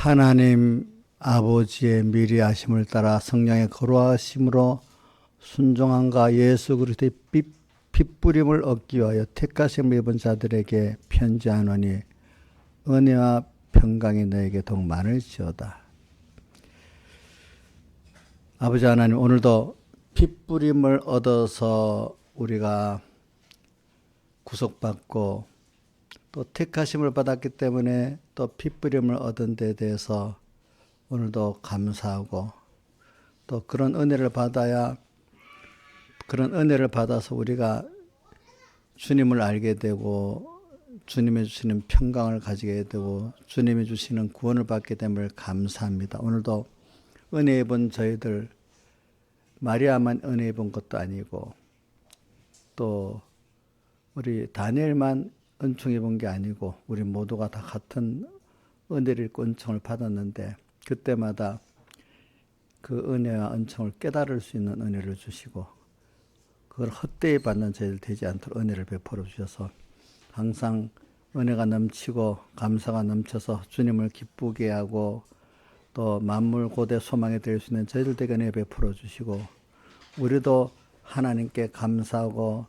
하나님 아버지의 미리 하심을 따라 성령의 거룩하심으로 순종함과 예수 그리스도의 핏부림을 얻기 위하여 택하심을 입은 자들에게 편지하노니 은혜와 평강이 너에게 더욱 많을지어다. 아버지 하나님, 오늘도 핏부림을 얻어서 우리가 구속받고 또 택하심을 받았기 때문에 또 핏부림을 얻은 데 대해서 오늘도 감사하고, 또 그런 은혜를 받아서 우리가 주님을 알게 되고 주님이 주시는 평강을 가지게 되고 주님이 주시는 구원을 받게 됨을 감사합니다. 오늘도 은혜 입은 저희들, 마리아만 은혜 입은 것도 아니고 또 우리 다니엘만 은총 입은 게 아니고 우리 모두가 다 같은 은혜를 입고 은총을 받았는데, 그때마다 그 은혜와 은총을 깨달을 수 있는 은혜를 주시고 그걸 헛되이 받는 저희들 되지 않도록 은혜를 베풀어 주셔서 항상 은혜가 넘치고 감사가 넘쳐서 주님을 기쁘게 하고 또 만물 고대 소망이 될 수 있는 저희들 되게 은혜 베풀어 주시고, 우리도 하나님께 감사하고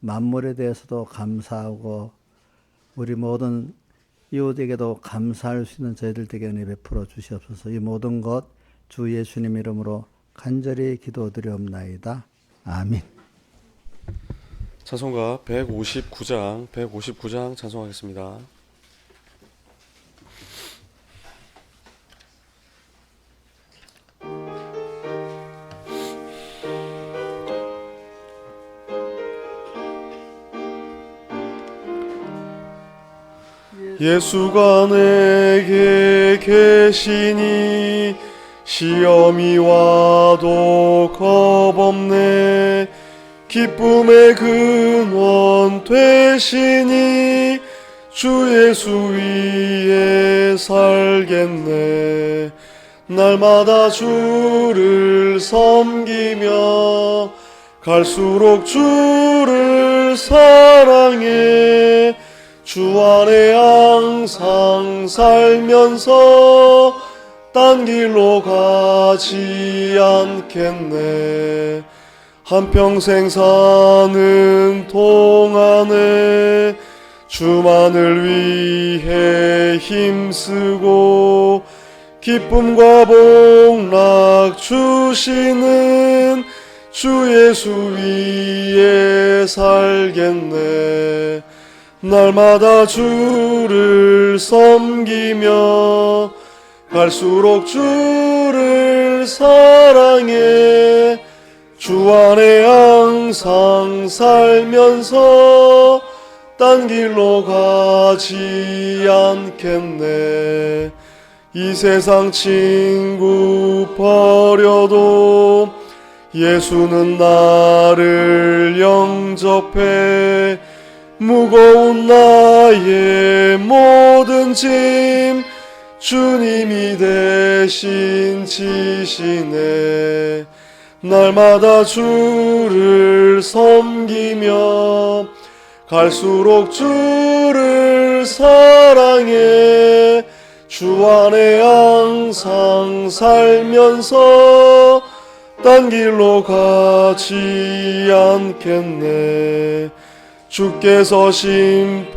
만물에 대해서도 감사하고 우리 모든 이웃에게도 감사할 수 있는 저희들 되게 은혜 베풀어 주시옵소서. 이 모든 것 주 예수님 이름으로 간절히 기도드리옵나이다. 아멘. 찬송가 159장 찬송하겠습니다. 예수가 내게 계시니 시험이 와도 겁없네. 기쁨의 근원 되시니 주 예수 위에 살겠네. 날마다 주를 섬기며 갈수록 주를 사랑해 주 안에 항상 살면서 딴 길로 가지 않겠네. 한평생 사는 동안에 주만을 위해 힘쓰고 기쁨과 복락 주시는 주 예수 위에 살겠네. 날마다 주를 섬기며 갈수록 주를 사랑해 주 안에 항상 살면서 딴 길로 가지 않겠네. 이 세상 친구 버려도 예수는 나를 영접해 무거운 나의 모든 짐 주님이 대신 지시네. 날마다 주를 섬기며 갈수록 주를 사랑해 주 안에 항상 살면서 딴 길로 가지 않겠네. 주께서 심판하실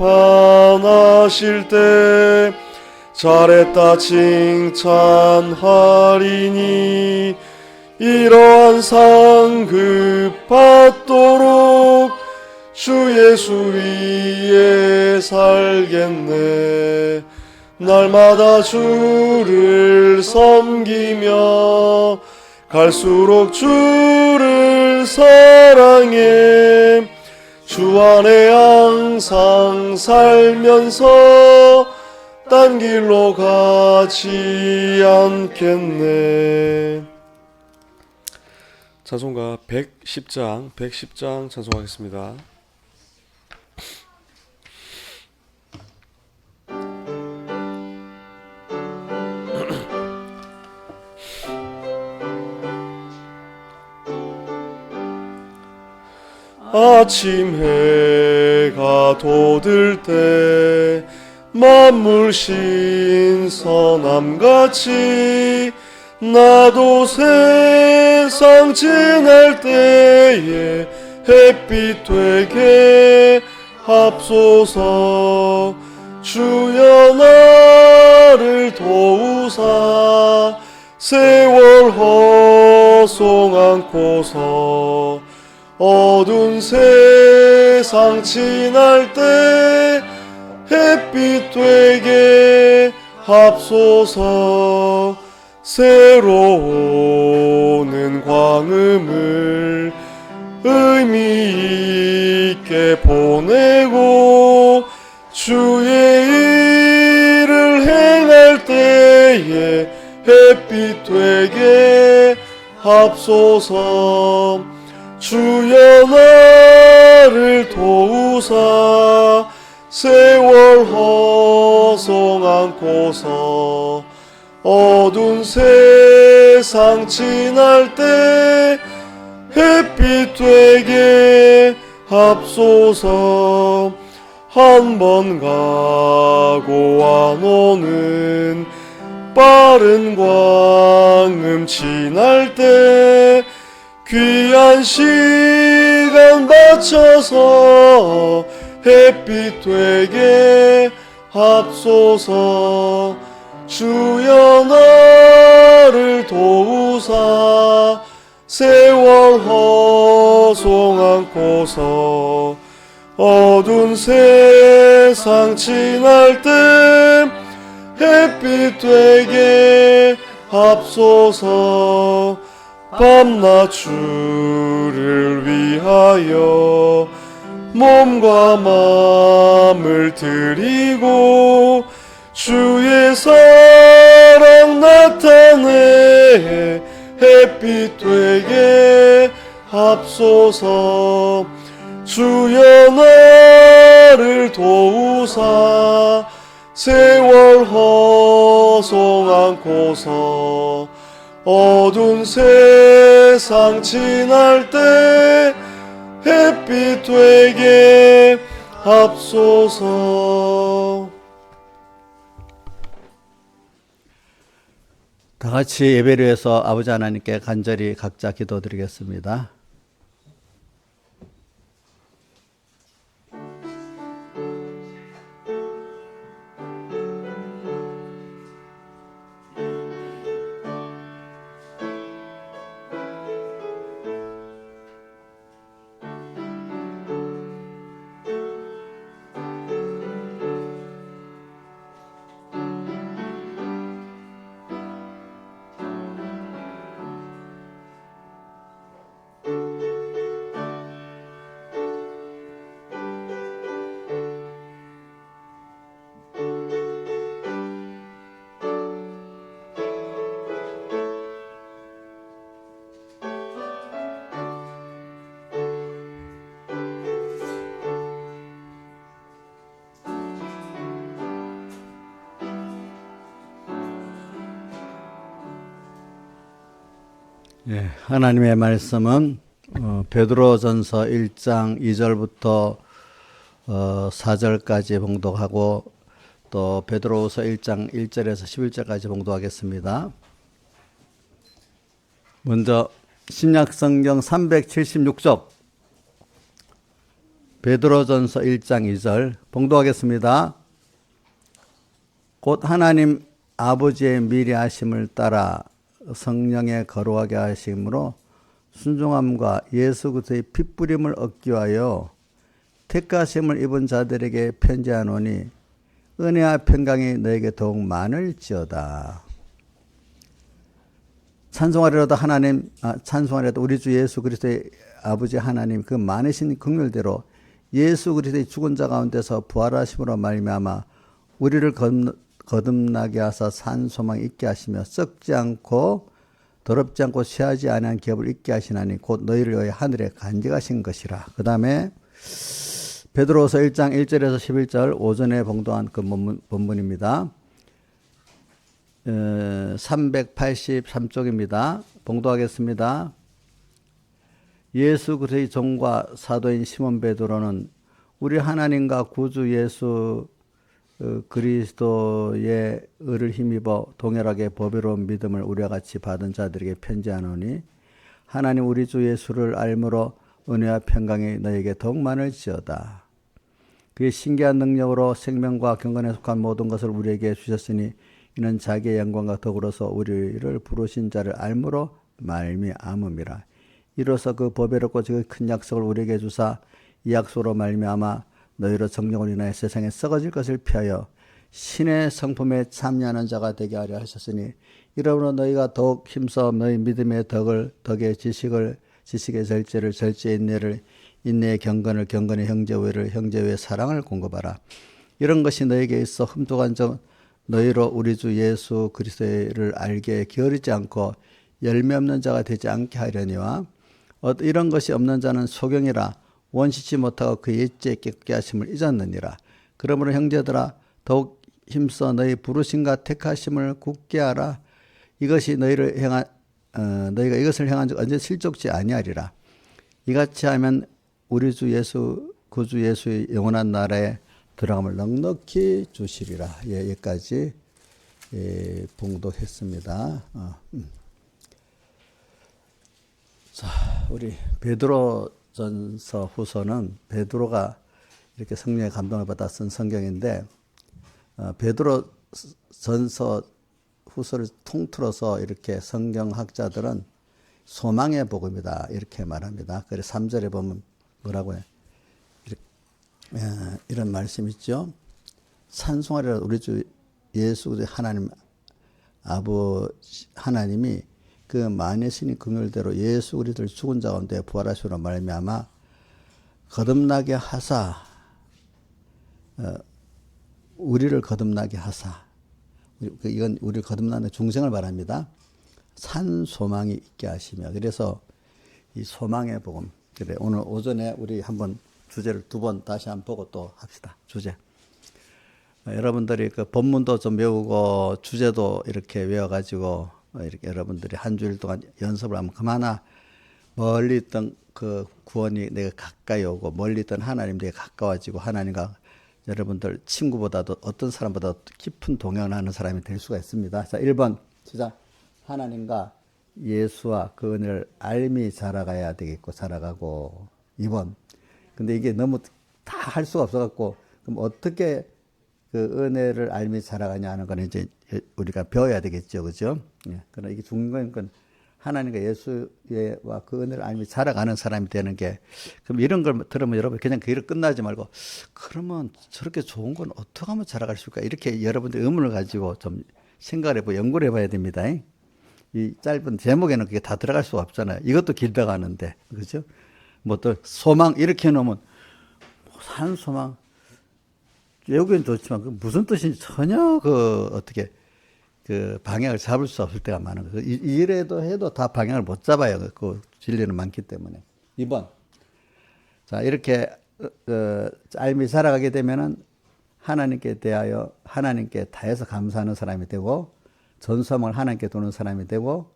때 잘했다 칭찬하리니 이러한 상급 받도록 주 예수 위에 살겠네. 날마다 주를 섬기며 갈수록 주를 사랑해 주 안에 항상 살면서 딴 길로 가지 않겠네. 찬송가 110장 찬송하겠습니다. 아침 해가 돋을 때 만물 신선함같이 나도 세상 지날 때에 햇빛 되게 합소서. 주여 나를 도우사 세월 허송 않고서 어두운 세상 지날 때 햇빛 되게 합소서. 새로 오는 광음을 의미 있게 보내고 주의 일을 행할 때에 햇빛 되게 합소서. 주여 나를 도우사 세월 허송 않고서 어두운 세상 지날 때 햇빛 되게 합소서. 한 번 가고 안 오는 빠른 광음 지날 때 귀한 시간 바쳐서 햇빛 되게 합소서. 주여 나를 도우사 세월 허송 않고서 어두운 세상 지날 때 햇빛 되게 합소서. 밤낮 주를 위하여 몸과 마음을 드리고 주의 사랑 나타내 햇빛 되게 합소서. 주여 나를 도우사 세월 허송 않고서 어두운 세상 지날 때 햇빛 되게 합소서. 다 같이 예배를 위해서 아버지 하나님께 간절히 각자 기도드리겠습니다. 하나님의 말씀은 베드로전서 1장 2절부터 4절까지 봉독하고 또 베드로후서 1장 1절에서 11절까지 봉독하겠습니다. 먼저 신약성경 376쪽 베드로전서 1장 2절 봉독하겠습니다. 곧 하나님 아버지의 미리 하심을 따라 성령의 거룩하게 하심으로 순종함과 예수 그리스도의 핏부림을 얻기 위하여 택하심을 입은 자들에게 편지하노니 은혜와 평강이 너에게 더욱 많을지어다. 찬송하리로다 하나님, 찬송하리로다 우리 주 예수 그리스도의 아버지 하나님 그 많으신 긍휼대로 예수 그리스도의 죽은 자 가운데서 부활하심으로 말미암아 우리를 거듭나게 하사 산 소망 있게 하시며 썩지 않고 더럽지 않고 쇠하지 아니한 기업을 있게 하시나니 곧 너희를 위하여 하늘에 간직하신 것이라. 그 다음에 베드로후서 1장 1절에서 11절 오전에 봉독한 그 본문입니다. 383쪽입니다. 봉독하겠습니다. 예수 그리스도의 종과 사도인 시몬 베드로는 우리 하나님과 구주 예수 그리스도의 의를 힘입어 동일하게 보배로운 믿음을 우리와 같이 받은 자들에게 편지하노니 하나님 우리 주 예수를 알므로 은혜와 평강이 너에게 더욱 많을지어다. 그의 신기한 능력으로 생명과 경건에 속한 모든 것을 우리에게 주셨으니 이는 자기의 영광과 더불어서 우리를 부르신 자를 알므로 말미암음이라. 이로써 그 보배롭고 지극히 큰 약속을 우리에게 주사 이 약속으로 말미암아 너희로 정령을 인하여 세상에 썩어질 것을 피하여 신의 성품에 참여하는 자가 되게 하려 하셨으니 이러므로 너희가 더욱 힘써 너희 믿음의 덕의 지식의 절제를 절제의 인내를 인내의 경건을 경건의 형제우애를 형제우애의 사랑을 공급하라. 이런 것이 너에게 있어 흠독한 점 너희로 우리 주 예수 그리스도를 알게 게으르지 않고 열매 없는 자가 되지 않게 하려니와 이런 것이 없는 자는 소경이라 원시치 못하고 그 옛죄 깨끗게 하심을 잊었느니라. 그러므로 형제들아 더욱 힘써 너희 부르심과 택하심을 굳게 하라. 이것이 너희가 이것을 행한 적 언제 실족지 아니하리라. 이같이 하면 우리 주 예수 구주 예수의 영원한 나라에 들어감을 넉넉히 주시리라. 예, 여기까지 봉독했습니다. 자, 우리 베드로전서 후서는 베드로가 이렇게 성령의 감동을 받아 쓴 성경인데 베드로전서 후서를 통틀어서 이렇게 성경학자들은 소망의 복음이다 이렇게 말합니다. 그래서 3절에 보면 뭐라고 해요? 이런 말씀 있죠. 찬송하리라. 우리 주 예수 하나님 아버지 하나님이 그 만유신의 긍휼대로 예수 그리스도를 죽은 자 가운데 부활하시로 말미암아 거듭나게 하사 우리를 거듭나게 하사 이건 우리를 거듭나는 중생을 말합니다. 산 소망이 있게 하시며 그래서 이 소망의 복음 그래 오늘 오전에 우리 한번 주제를 2번 다시 한번 보고 또 합시다. 주제. 여러분들이 그 본문도 좀 외우고 주제도 이렇게 외워가지고 이렇게 여러분들이 한 주일 동안 연습을 하면 그마나 멀리 있던 그 구원이 내가 가까이 오고 멀리 있던 하나님 내가 가까워지고 하나님과 여러분들 친구보다도 어떤 사람보다 깊은 동행하는 사람이 될 수가 있습니다. 자, 1번 시작. 하나님과 예수와 그 은혜를 알미 자라가야 되겠고 자라가고 2번 근데 이게 너무 다 할 수가 없어갖고 그럼 어떻게 그 은혜를 알미 자라가냐 하는 건 이제 우리가 배워야 되겠죠, 그죠? 예. 그러나 이게 중요한 건 하나님과 예수와 그 은혜를 알미 자라가는 사람이 되는 게 그럼 이런 걸 들으면 여러분 그냥 그 일을 끝나지 말고 그러면 저렇게 좋은 건 어떻게 하면 자라갈 수 있을까? 이렇게 여러분들 의문을 가지고 좀 생각을 해보고 연구를 해봐야 됩니다. 이 짧은 제목에는 그게 다 들어갈 수가 없잖아요. 이것도 길다가 하는데, 그죠? 뭐 또 소망 이렇게 해놓으면 산 소망 외우기는 좋지만 그 무슨 뜻인지 전혀 어떻게 그 방향을 잡을 수 없을 때가 많은 거죠. 이래도 해도 다 방향을 못 잡아요. 그 진리는 많기 때문에. 2번. 자, 이렇게 삶이 살아가게 되면은 하나님께 대하여 하나님께 다해서 감사하는 사람이 되고 전소망을 하나님께 도는 사람이 되고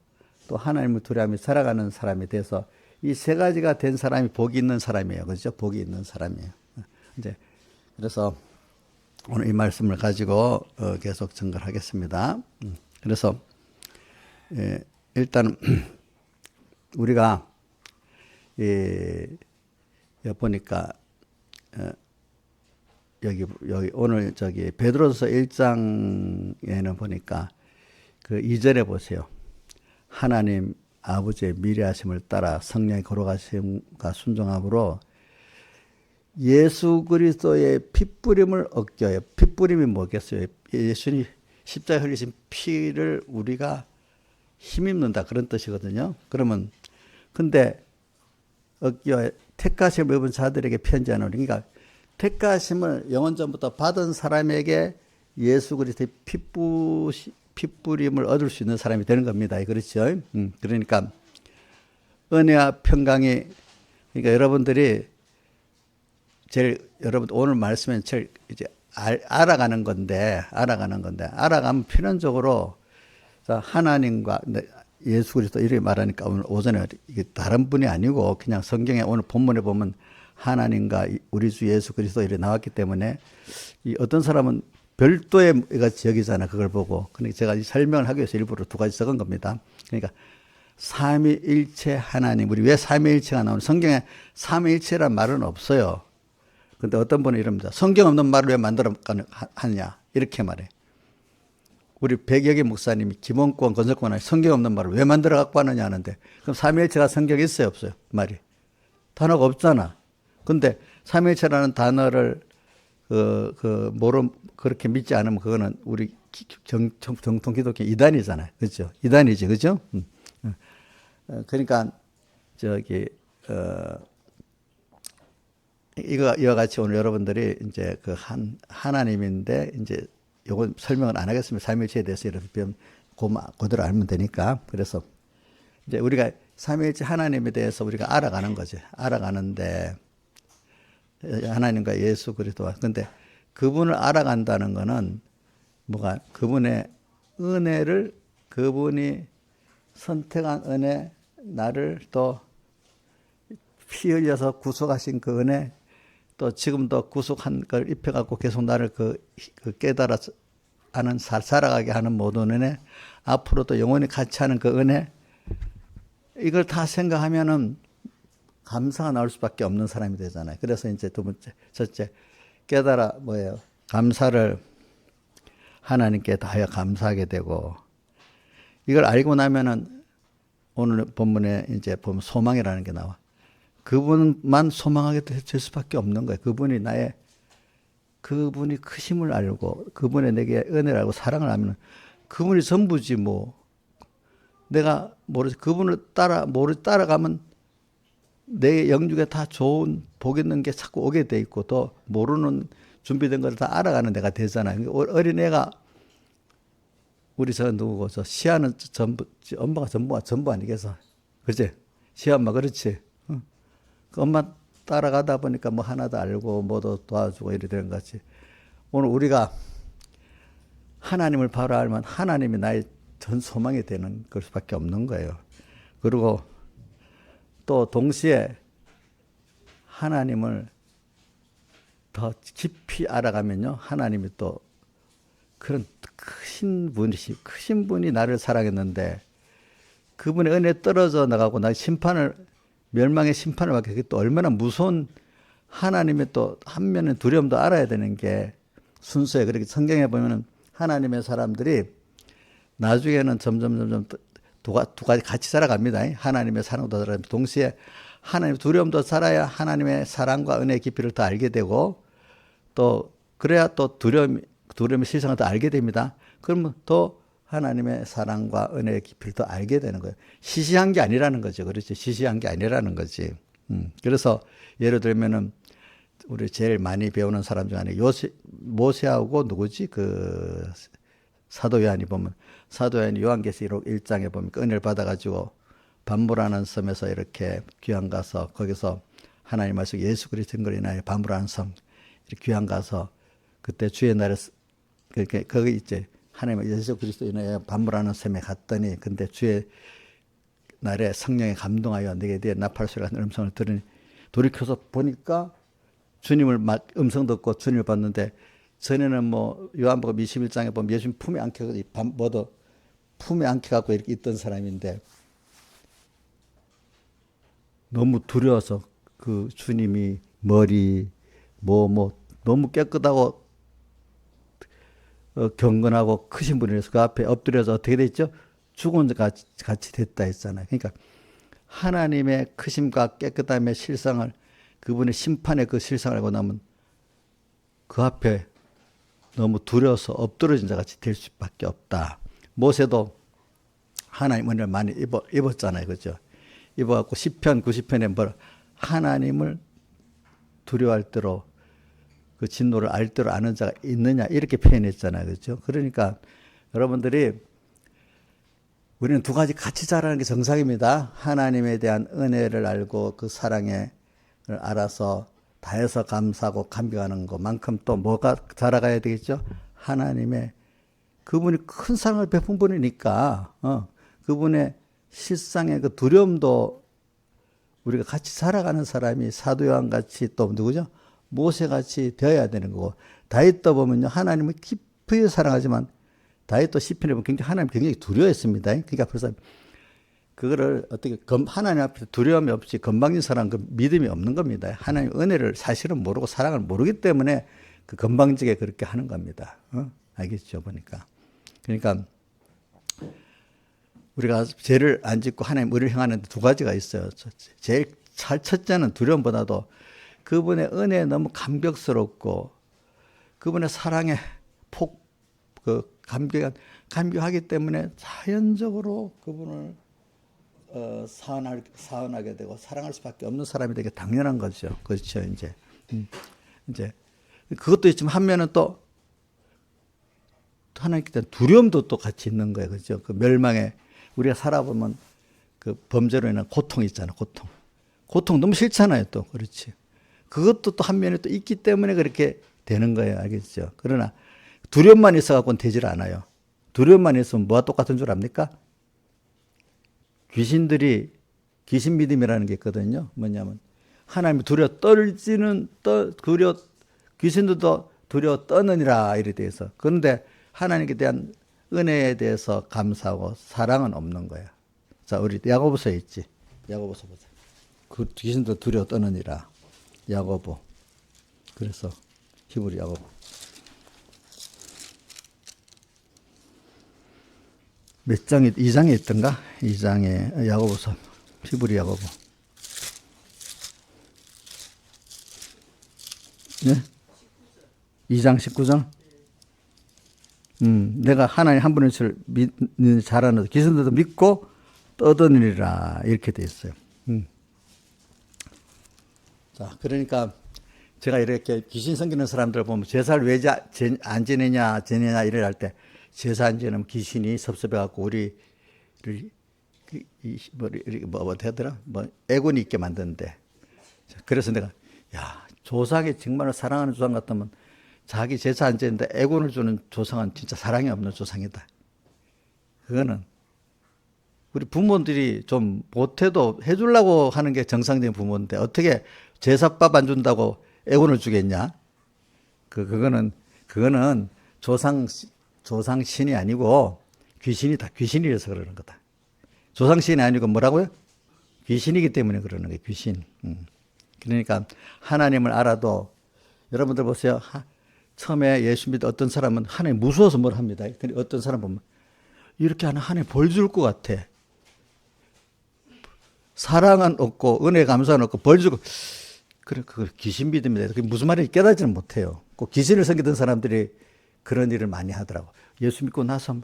또 하나님을 두려워하며 살아가는 사람이 돼서 이 세 가지가 된 사람이 복이 있는 사람이에요. 그렇죠? 복이 있는 사람이에요. 이제 그래서 오늘 이 말씀을 가지고 계속 증거하겠습니다. 그래서 일단 우리가 여기 보니까 여기 오늘 저기 베드로서 1장에는 보니까 그 2절에 보세요. 하나님 아버지의 미래하심을 따라 성령의 거룩하심과 순종함으로 예수 그리스도의 핏뿌림을 얻게 해요. 핏뿌림이 뭐겠어요? 예수님 십자가에 흘리신 피를 우리가 힘입는다 그런 뜻이거든요. 그러면 근데 얻기와 택하심을 입은 자들에게 편지하노니 그러니까 택하심을 영원전부터 받은 사람에게 예수 그리스도의 핏뿌림을 얻을 수 있는 사람이 되는 겁니다. 그렇죠? 그러니까 은혜와 평강이 그러니까 여러분들이 여러분 오늘 말씀은 제일 이제 알아가는 건데 알아가면 필연적으로 하나님과 예수 그리스도 이렇게 말하니까 오늘 오전에 이게 다른 분이 아니고 그냥 성경에 오늘 본문에 보면 하나님과 우리 주 예수 그리스도 이렇게 나왔기 때문에 이 어떤 사람은 별도의 같이 여기잖아. 그걸 보고. 그러니까 제가 이 설명을 하기 위해서 일부러 두 가지 적은 겁니다. 그러니까 삼위일체 하나님. 우리 왜 삼위일체가 나오는? 성경에 삼위일체란 말은 없어요. 근데 어떤 분은 이럽니다. 성경 없는 말을 왜 만들어 하느냐? 이렇게 말해. 우리 백여기 목사님이 기본권, 건설권, 성경 없는 말을 왜 만들어 갖고 하느냐 하는데, 그럼 삼위일체가 성경에 있어요, 없어요? 말이. 단어가 없잖아. 근데 삼위일체라는 단어를 그렇게 믿지 않으면 그거는 우리 정통 기독교 이단이잖아요. 그죠? 이단이지, 그죠? 그러니까, 이와 같이 오늘 여러분들이 이제 하나님인데, 이제 요건 설명을 안 하겠습니다. 삼위일체에 대해서 여러분 그대로 알면 되니까. 그래서 이제 우리가 삼위일체 하나님에 대해서 우리가 알아가는 거지. 알아가는데, 하나님과 예수 그리스도와. 근데 그분을 알아간다는 거는 뭐가 그분의 은혜를 그분이 선택한 은혜 나를 또 피 흘려서 구속하신 그 은혜 또 지금도 구속한 걸 입혀갖고 계속 나를 그 깨달아 살아가게 하는 모든 은혜 앞으로도 영원히 같이 하는 그 은혜 이걸 다 생각하면은 감사가 나올 수밖에 없는 사람이 되잖아요. 그래서 이제 두 번째, 첫째, 깨달아 뭐예요? 감사를 하나님께 다하여 감사하게 되고 이걸 알고 나면은 오늘 본문에 이제 보면 소망이라는 게 나와. 그분만 소망하게 될 수밖에 없는 거예요. 그분이 크심을 알고 그분의 내게 은혜를 알고 사랑을 알면 그분이 전부지 뭐. 내가 그분을 따라가면 내 영육에 다 좋은 복 있는 게 자꾸 오게 돼 있고 또 모르는 준비된 걸 다 알아가는 데가 되잖아요. 어린애가 우리 누구고 시아는 엄마가 전부 아니겠어. 그치? 시아엄마 그렇지? 응. 그 엄마 따라가다 보니까 뭐 하나도 알고 뭐도 도와주고 이래 되는 거지. 오늘 우리가 하나님을 바로 알면 하나님이 나의 전 소망이 되는 걸 수밖에 없는 거예요. 그리고 또 동시에 하나님을 더 깊이 알아가면요. 하나님이 또 그런 크신 분이 나를 사랑했는데 그분의 은혜에 떨어져 나가고 나 멸망의 심판을 받게 그게 또 얼마나 무서운 하나님의 또 한면의 두려움도 알아야 되는 게 순수해. 그렇게 성경에 보면은 하나님의 사람들이 나중에는 점점 두 가지 같이 살아갑니다. 하나님의 사랑도 살아갑니다. 동시에 하나님의 두려움도 살아야 하나님의 사랑과 은혜의 깊이를 더 알게 되고 또 그래야 또 두려움의 실상을 더 알게 됩니다. 그러면 또 하나님의 사랑과 은혜의 깊이를 더 알게 되는 거예요. 시시한 게 아니라는 거죠. 그렇죠. 시시한 게 아니라는 거지. 그래서 예를 들면은 우리 제일 많이 배우는 사람 중 하나 모세하고 누구지? 사도 요한이 보면 사도 요한이 요한계시록 1장에 보면 은혜를 받아가지고 반모라는 섬에서 이렇게 귀한 가서 거기서 하나님 말씀 예수 그리스도 근거로 인하여 반모라는 섬 이렇게 귀한 가서 그때 주의 날에 거기 이제 하나님 예수 그리스도 인하여 반모라는 섬에 갔더니 근데 주의 날에 성령에 감동하여 내게 네 나팔 소리 같은 음성을 들으니 돌이켜서 보니까 주님을 음성 듣고 주님을 봤는데 전에는 뭐 요한복음 21장에 보면 예수님 품에 안겨갖고 이렇게 있던 사람인데 너무 두려워서 그 주님이 머리 너무 깨끗하고 경건하고 크신 분이라서 그 앞에 엎드려서 어떻게 됐죠? 죽은 자 같이 됐다 했잖아요. 그러니까 하나님의 크심과 깨끗함의 실상을 그분의 심판의 그 실상을 알고 나면 그 앞에 너무 두려워서 엎드러진 자 같이 될 수밖에 없다. 모세도 하나님 은혜를 많이 입었잖아요. 그죠? 입어갖고 시편 90편에 하나님을 두려워할 대로 그 진노를 알 대로 아는 자가 있느냐 이렇게 표현했잖아요. 그렇죠? 그러니까 여러분들이 우리는 두 가지 같이 자라는 게 정상입니다. 하나님에 대한 은혜를 알고 그 사랑을 알아서 다해서 감사하고 감격하는 것만큼 또 뭐가 자라가야 되겠죠? 하나님의 그분이 큰 사랑을 베푼 분이니까 그분의 실상의 그 두려움도 우리가 같이 살아가는 사람이 사도 요한 같이 또 누구죠? 모세 같이 되어야 되는 거고 다윗도 보면요. 하나님을 깊이 사랑하지만 다윗도 시편에 보면 굉장히 두려워했습니다. 그러니까 그래서 그거를 어떻게 하나님 앞에 두려움이 없이 건방진 사람 그 믿음이 없는 겁니다. 하나님 은혜를 사실은 모르고 사랑을 모르기 때문에 그 건방지게 그렇게 하는 겁니다. 알겠죠? 보니까. 그러니까 우리가 죄를 안 짓고 하나님 의를 행하는 데 두 가지가 있어요. 제일 첫째는 두려움보다도 그분의 은혜에 너무 감격스럽고 그분의 사랑에 감격하기 때문에 자연적으로 그분을 사은하게 되고 사랑할 수밖에 없는 사람이 되게 당연한 거죠. 그렇죠. 이제 그것도 있지만 한면은 또 하나님께 대한 두려움도 또 같이 있는 거예요. 그렇죠. 그 멸망에 우리가 살아보면 그 범죄로 인한 고통이 있잖아요. 고통 너무 싫잖아요. 또 그렇지. 그것도 또 한면에 또 있기 때문에 그렇게 되는 거예요. 알겠죠. 그러나 두려움만 있어갖고는 되질 않아요. 두려움만 있으면 뭐가 똑같은 줄 압니까? 귀신 믿음이라는 게 있거든요. 뭐냐면 하나님이 귀신들도 두려워 떠느니라 이래 돼서. 그런데 하나님께 대한 은혜에 대해서 감사하고 사랑은 없는 거야. 자, 우리 야고보서에 있지. 야고보서 보자. 그 귀신도 두려워 떠느니라. 야고보. 그래서 히브리 야고보. 몇 장에 2장에 있던가? 2장에 야고보서 히브리 야고보. 네? 2장 19절. 내가 하나님 한 분의 것을 믿는 자라는 기선들도 믿고 떠드니라 이렇게 돼 있어요. 자, 그러니까 제가 이렇게 귀신 섬기는 사람들 보면 제사를 왜 안 지내냐 이래 할 때 제사 안 지내면 귀신이 섭섭해갖고 우리를 애군이 있게 만드는데. 그래서 내가 조상이 정말 사랑하는 조상 같으면 자기 제사 안 지는데 애군을 주는 조상은 진짜 사랑이 없는 조상이다. 그거는 우리 부모들이 좀 못해도 해주려고 하는 게 정상적인 부모인데 어떻게 제사밥 안 준다고 애군을 주겠냐? 그거는 조상신이 아니고 귀신이다. 귀신이라서 그러는 거다. 조상신이 아니고 뭐라고요? 귀신이기 때문에 그러는 거예요. 귀신. 그러니까 하나님을 알아도 여러분들 보세요. 처음에 예수 믿는 어떤 사람은 하나님 무서워서 뭘 합니다. 근데 어떤 사람 보면 이렇게 하는 하나님 벌 줄 것 같아. 사랑은 없고 은혜 감사는 없고 벌 주고 그걸 귀신 믿음이다. 그게 무슨 말인지 깨닫지는 못해요. 꼭 귀신을 섬기던 사람들이 그런 일을 많이 하더라고. 예수 믿고 나서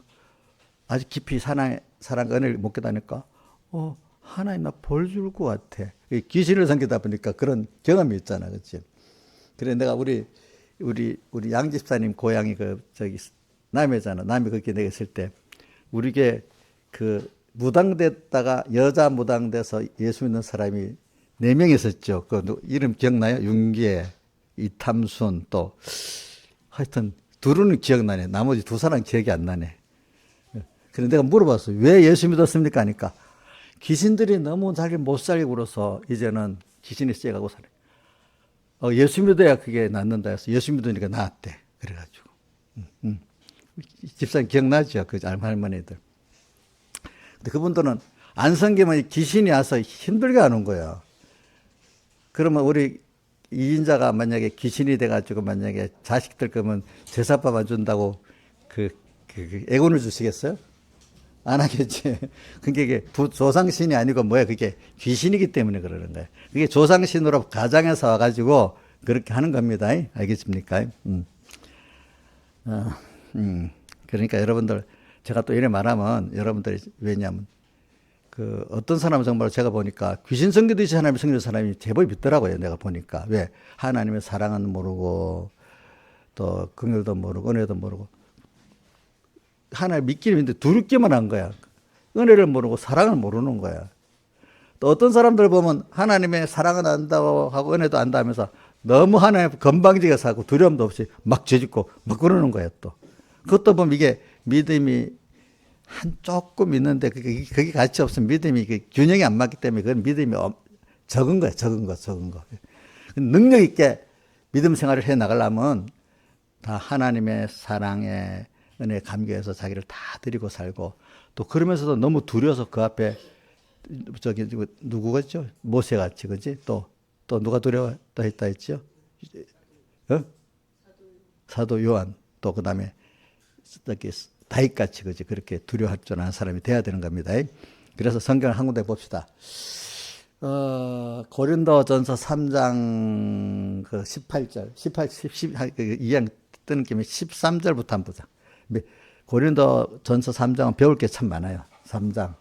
아주 깊이 사랑 은혜를 못 깨닫으니까 하나님 나 벌 줄 것 같아. 귀신을 섬기다 보니까 그런 경험이 있잖아. 그렇지? 그래 내가 우리 양 집사님 고향이 남해잖아. 남해 거기 내가 있을 때 우리게 그 무당됐다가 여자 무당돼서 예수 믿는 사람이 4명 있었죠. 그 이름 기억나요? 윤기애, 이탐순 또 하여튼 둘은 기억나네. 나머지 2사람 기억이 안 나네. 그런데 내가 물어봤어. 왜 예수 믿었습니까? 하니까 귀신들이 너무 자기 못 살게 굴어서 이제는 귀신이 쎄가고 살아요. 예수 믿어야 그게 낫는다 해서 예수 믿으니까 나았대. 그래가지고. 집사님 기억나죠? 그 할머니들. 근데 그분들은 안 섬기면 귀신이 와서 힘들게 하는 거야. 그러면 우리 이인자가 만약에 귀신이 돼가지고 만약에 자식들 거면 제사밥 안 준다고 애군을 주시겠어요? 안 하겠지. 그게 조상신이 아니고 그게 귀신이기 때문에 그러는 거예요. 그게 조상신으로 가장에서 와가지고 그렇게 하는 겁니다. 알겠습니까? 그러니까 여러분들 제가 또 이래 말하면 여러분들이 왜냐하면 어떤 사람은 정말 제가 보니까 귀신 섬기듯이 하나님을 섬기는 사람이 제법 있더라고요. 내가 보니까. 왜? 하나님의 사랑은 모르고 또 긍휼도 모르고 은혜도 모르고 하나님 믿기는 믿는데 두렵기만 한 거야. 은혜를 모르고 사랑을 모르는 거야. 또 어떤 사람들 보면 하나님의 사랑은 안다고 하고 은혜도 안다 하면서 너무 하나님 건방지게 사고 두려움도 없이 막 죄짓고 막 그러는 거야 또. 그것도 보면 이게 믿음이 조금 있는데 그게 가치 없으면 믿음이 균형이 안 맞기 때문에 그건 믿음이 적은 거야. 적은 거. 능력 있게 믿음 생활을 해 나가려면 다 하나님의 사랑에 은혜에 감격해서 자기를 다 드리고 살고 또 그러면서도 너무 두려워서 그 앞에 저기 누구겠죠? 모세같이 그지? 또 누가 두려웠다 했다 했죠? 어? 사도 요한 또 그다음에 저기 다윗같이 그지? 그렇게 두려워할 줄 아는 사람이 돼야 되는 겁니다. 그래서 성경을 한 군데 봅시다. 고린도전서 3장 그 18절, 2장 뜨는 김에 13절부터 한번 보자. 고린도전서 3장은 배울 게 참 많아요. 3장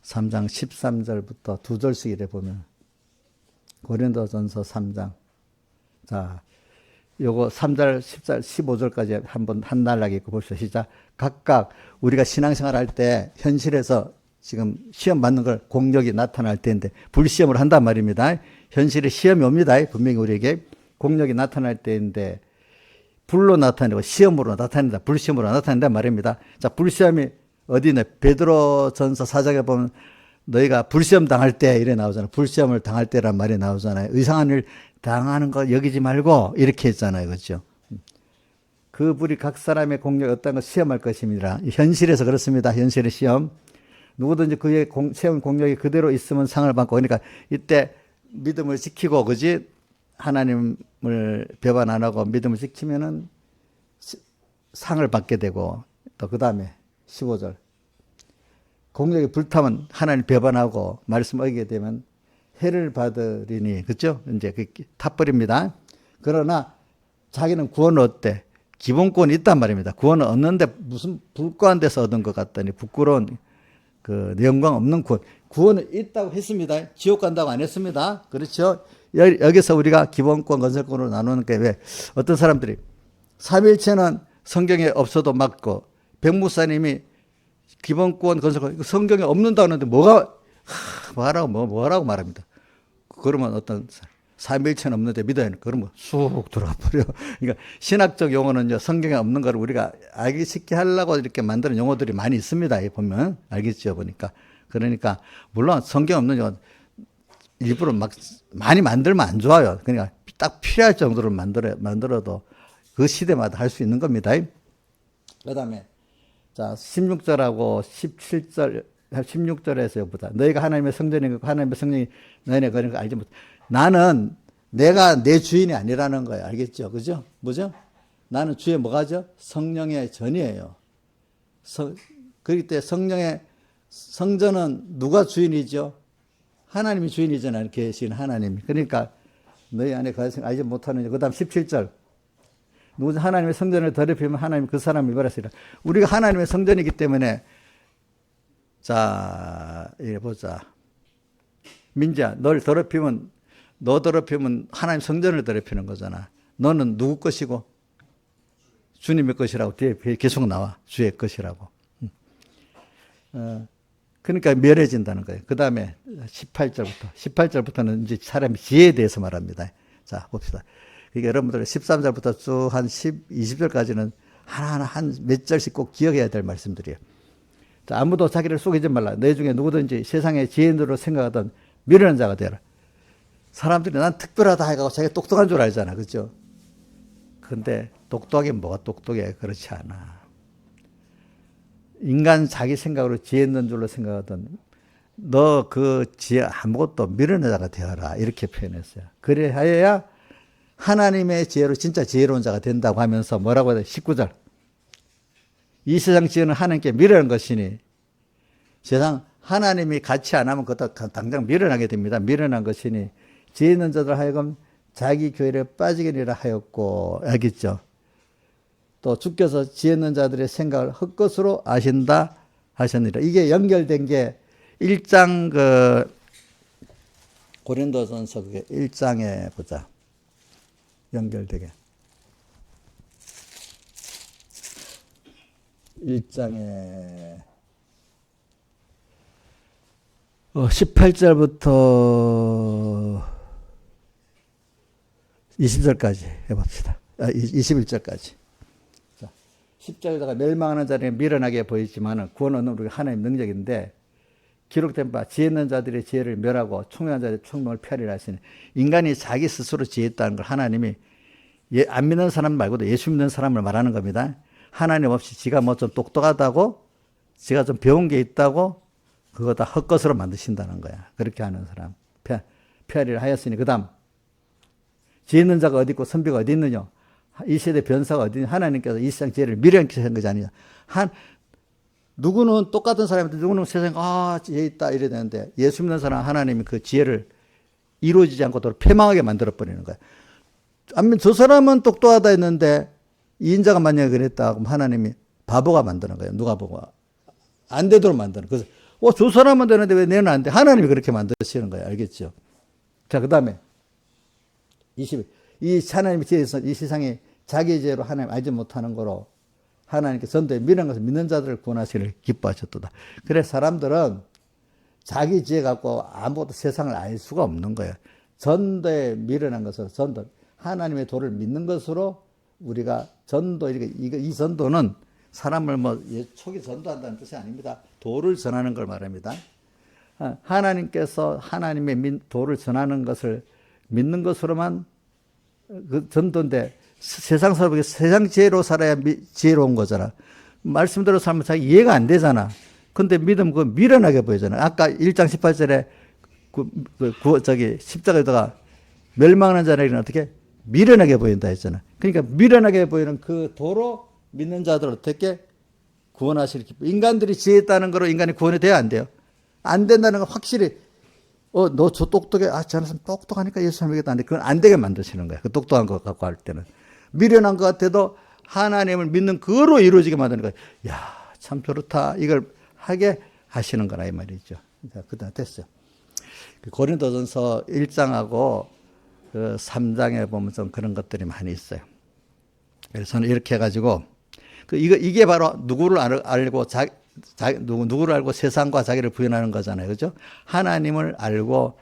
13절부터 두 절씩 이래 보면 고린도전서 3장. 자, 요거 3절, 10절, 15절까지 한번 한 날락에 있고 봅시다. 시작. 각각 우리가 신앙생활 할 때 현실에서 지금 시험 받는 걸 공력이 나타날 때인데 불시험을 한단 말입니다. 현실에 시험이 옵니다. 분명히 우리에게 공력이 나타날 때인데 불로 나타내고 시험으로 나타낸다. 불시험으로 나타낸다 말입니다. 자, 불시험이 어디네? 베드로전서 4장에 보면 너희가 불시험 당할 때 이래 나오잖아요. 불시험을 당할 때란 말이 나오잖아요. 이상한 일 당하는 거 여기지 말고 이렇게 했잖아요. 그렇죠? 그 불이 각 사람의 공력 어떤 거 시험할 것입니다. 현실에서 그렇습니다. 현실의 시험. 누구든지 그의 세운 공력이 그대로 있으면 상을 받고 그러니까 이때 믿음을 지키고 그지 하나님을 배반 안 하고 믿음을 지키면은 상을 받게 되고 또 그 다음에 15절 공력이 불타면 하나님 배반하고 말씀 어기게 되면 해를 받으리니 그렇죠? 이제 그 타버립니다. 그러나 자기는 구원을 얻대 기본권이 있단 말입니다. 구원을 얻는데 무슨 불과한 데서 얻은 것 같더니 부끄러운 그 영광 없는 구원은 있다고 했습니다. 지옥 간다고 안 했습니다. 그렇죠? 여기서 우리가 기본권, 건설권으로 나누는 게 왜 어떤 사람들이 삼일체는 성경에 없어도 맞고 백무사님이 기본권, 건설권 성경에 없는다고 하는데 뭐라고 말합니다. 그러면 어떤 삼일체는 없는데 믿어야 하는 그러면 쑥 들어가 버려. 그러니까 신학적 용어는요 성경에 없는 걸 우리가 알기 쉽게 하려고 이렇게 만드는 용어들이 많이 있습니다. 보면 알겠죠 보니까. 그러니까 물론 성경 없는 용어 일부러 막 많이 만들면 안 좋아요. 그러니까 딱 필요할 정도로 만들어도 그 시대마다 할 수 있는 겁니다. 그다음에 자 16절하고 17절 16절에서 보자. 너희가 하나님의 성전이고 하나님의 성령이 너희네 그런 거 알지 못. 나는 내가 내 주인이 아니라는 거예요. 알겠죠? 그죠? 뭐죠? 나는 주의 뭐가죠? 성령의 전이에요. 그렇기 때문에 성령의 성전은 누가 주인이죠? 하나님이 주인이잖아요. 계신 하나님이. 그러니까 너희 안에 거하신 알지 못하느냐. 그 다음 17절. 누구 하나님의 성전을 더럽히면 하나님 그 사람을 멸하시리라. 우리가 하나님의 성전이기 때문에 자, 이래 보자. 민지야, 너 더럽히면 하나님 성전을 더럽히는 거잖아. 너는 누구 것이고? 주님의 것이라고 뒤에 계속 나와. 주의 것이라고. 그러니까 멸해진다는 거예요. 그 다음에 18절부터는 이제 사람의 지혜에 대해서 말합니다. 자, 봅시다. 그러니까 여러분들 13절부터 쭉 한 20절까지는 하나하나 한 몇 절씩 꼭 기억해야 될 말씀들이에요. 자, 아무도 자기를 속이지 말라. 너 중에 누구든지 세상의 지혜인으로 생각하던 미련한 자가 되라. 사람들이 난 특별하다 해가지고 자기가 똑똑한 줄 알잖아. 그죠? 근데 똑똑하긴 뭐가 똑똑해. 그렇지 않아. 인간 자기 생각으로 지혜 있는 줄로 생각하던 너 그 지혜 아무것도 미련한 자가 되어라. 이렇게 표현했어요. 그래야 하나님의 지혜로 진짜 지혜로운 자가 된다고 하면서 뭐라고 해야 돼? 19절. 이 세상 지혜는 하나님께 미련한 것이니 세상 하나님이 같이 안 하면 그것도 당장 미련하게 됩니다. 미련한 것이니 지혜 있는 자들 하여금 자기 교회에 빠지기니라 하였고 알겠죠? 또 주께서 지혜 있는 자들의 생각을 헛것으로 아신다 하셨느니라. 이게 연결된 게 1장 그 고린도전서 그게 1장에 보자. 연결되게. 1장에 18절부터 20절까지 해봅시다. 21절까지. 자, 10절에다가 멸망하는 자들이 미련하게 보이지만 구원 얻는 우리가 하나님 능력인데 기록된 바 지혜 있는 자들의 지혜를 멸하고 총명한 자들의 총명을 폐하리라 하시니 인간이 자기 스스로 지혜 있다는 걸 하나님이 안 믿는 사람 말고도 예수 믿는 사람을 말하는 겁니다. 하나님 없이 지가 뭐 좀 똑똑하다고, 지가 좀 배운 게 있다고, 그거 다 헛것으로 만드신다는 거야. 그렇게 하는 사람. 폐하리를 하였으니, 그 다음. 지혜 있는 자가 어디 있고 선비가 어디 있느냐? 이 세대 변사가 어디 있느냐? 하나님께서 이 세상 지혜를 미련케 한 것이 아니냐? 누구는 똑같은 사람인데 누구는 세상에 지혜 있다 이래야 되는데 예수 믿는 사람 하나님이 그 지혜를 이루어지지 않고 또 패망하게 만들어버리는 거야. 저 사람은 똑똑하다 했는데 이 인자가 만약에 그랬다 그럼 하나님이 바보가 만드는 거예요. 누가 보고 안 되도록 만드는. 그래서 저 사람은 되는데 왜 내는 안 돼? 하나님이 그렇게 만드시는 거예요. 알겠죠? 자, 그 다음에 이 하나님의 지혜에서 이 세상에 자기 지혜로 하나님 알지 못하는 거로 하나님께 전도에 미련한 것을 믿는 자들을 구원하시기를 기뻐하셨도다. 그래 사람들은 자기 지혜 갖고 아무것도 세상을 알 수가 없는 거예요. 전도에 미련한 것으로 하나님의 도를 믿는 것으로 우리가 이 전도는 사람을 초기 전도한다는 뜻이 아닙니다. 도를 전하는 걸 말합니다. 하나님께서 하나님의 도를 전하는 것을 믿는 것으로만 그 전도인데 세상 사람에게 세상 지혜로 살아야 지혜로운 거잖아. 말씀대로 살면 자기 이해가 안 되잖아. 근데 믿음 그거 미련하게 보이잖아. 아까 1장 18절에 십자가에다가 멸망하는 자는 어떻게 미련하게 보인다 했잖아. 그러니까 미련하게 보이는 그 도로 믿는 자들 어떻게 구원하실 기쁨. 인간들이 지혜 있다는 거로 인간이 구원이 돼야 안 돼요. 안 된다는 건 확실히 너 저 똑똑해. 저는 사람 똑똑하니까 예수 믿겠다. 근데 그건 안 되게 만드시는 거야. 그 똑똑한 거 갖고 할 때는. 미련한 것 같아도 하나님을 믿는 그로 이루어지게 만드는 거야. 야, 참 좋다. 이걸 하게 하시는 거라 이 말이죠. 자, 그다음 됐어요. 고린도전서 1장하고 그 3장에 보면 좀 그런 것들이 많이 있어요. 그래서 저는 이렇게 해가지고 이게 바로 누구를 알고 누구를 알고 세상과 자기를 부인하는 거잖아요. 그죠? 하나님을 알고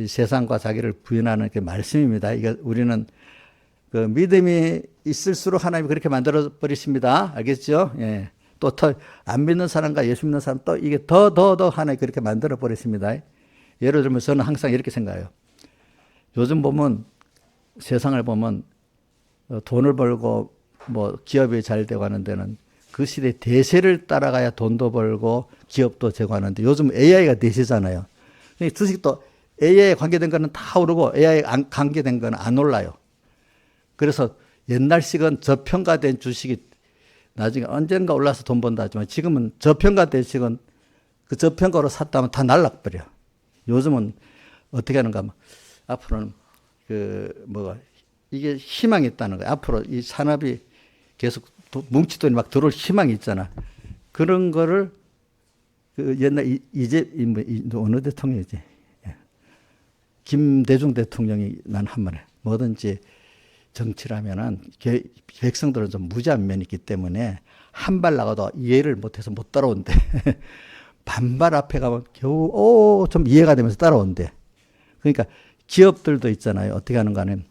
세상과 자기를 부인하는 그 말씀입니다. 이게 우리는 그 믿음이 있을수록 하나님이 그렇게 만들어 버리십니다. 알겠죠? 예. 또 안 믿는 사람과 예수 믿는 사람 또 이게 더 하나님이 그렇게 만들어 버리십니다. 예를 들면 저는 항상 이렇게 생각해요. 요즘 보면 세상을 보면 돈을 벌고 기업이 잘 되고 하는 데는 그 시대 대세를 따라가야 돈도 벌고 기업도 되고 하는데 요즘 AI가 대세잖아요. 주식도 AI에 관계된 거는 다 오르고 AI에 관계된 거는 안 올라요. 그래서 옛날식은 저평가된 주식이 나중에 언젠가 올라서 돈 번다 하지만 지금은 저평가된 주식은 그 저평가로 샀다면 다 날락버려. 요즘은 어떻게 하는가 하면 앞으로는 이게 희망이 있다는 거예요. 앞으로 이 산업이 계속 뭉치돈이 막 들어올 희망이 있잖아. 그런 거를 옛날 어느 대통령이지? 김대중 대통령이 난 한 말에 뭐든지 정치를 하면은 백성들은 좀 무지한 면이 있기 때문에 한 발 나가도 이해를 못해서 못 따라온대. 반발 앞에 가면 겨우 좀 이해가 되면서 따라온대. 그러니까 기업들도 있잖아요. 어떻게 하는가 하면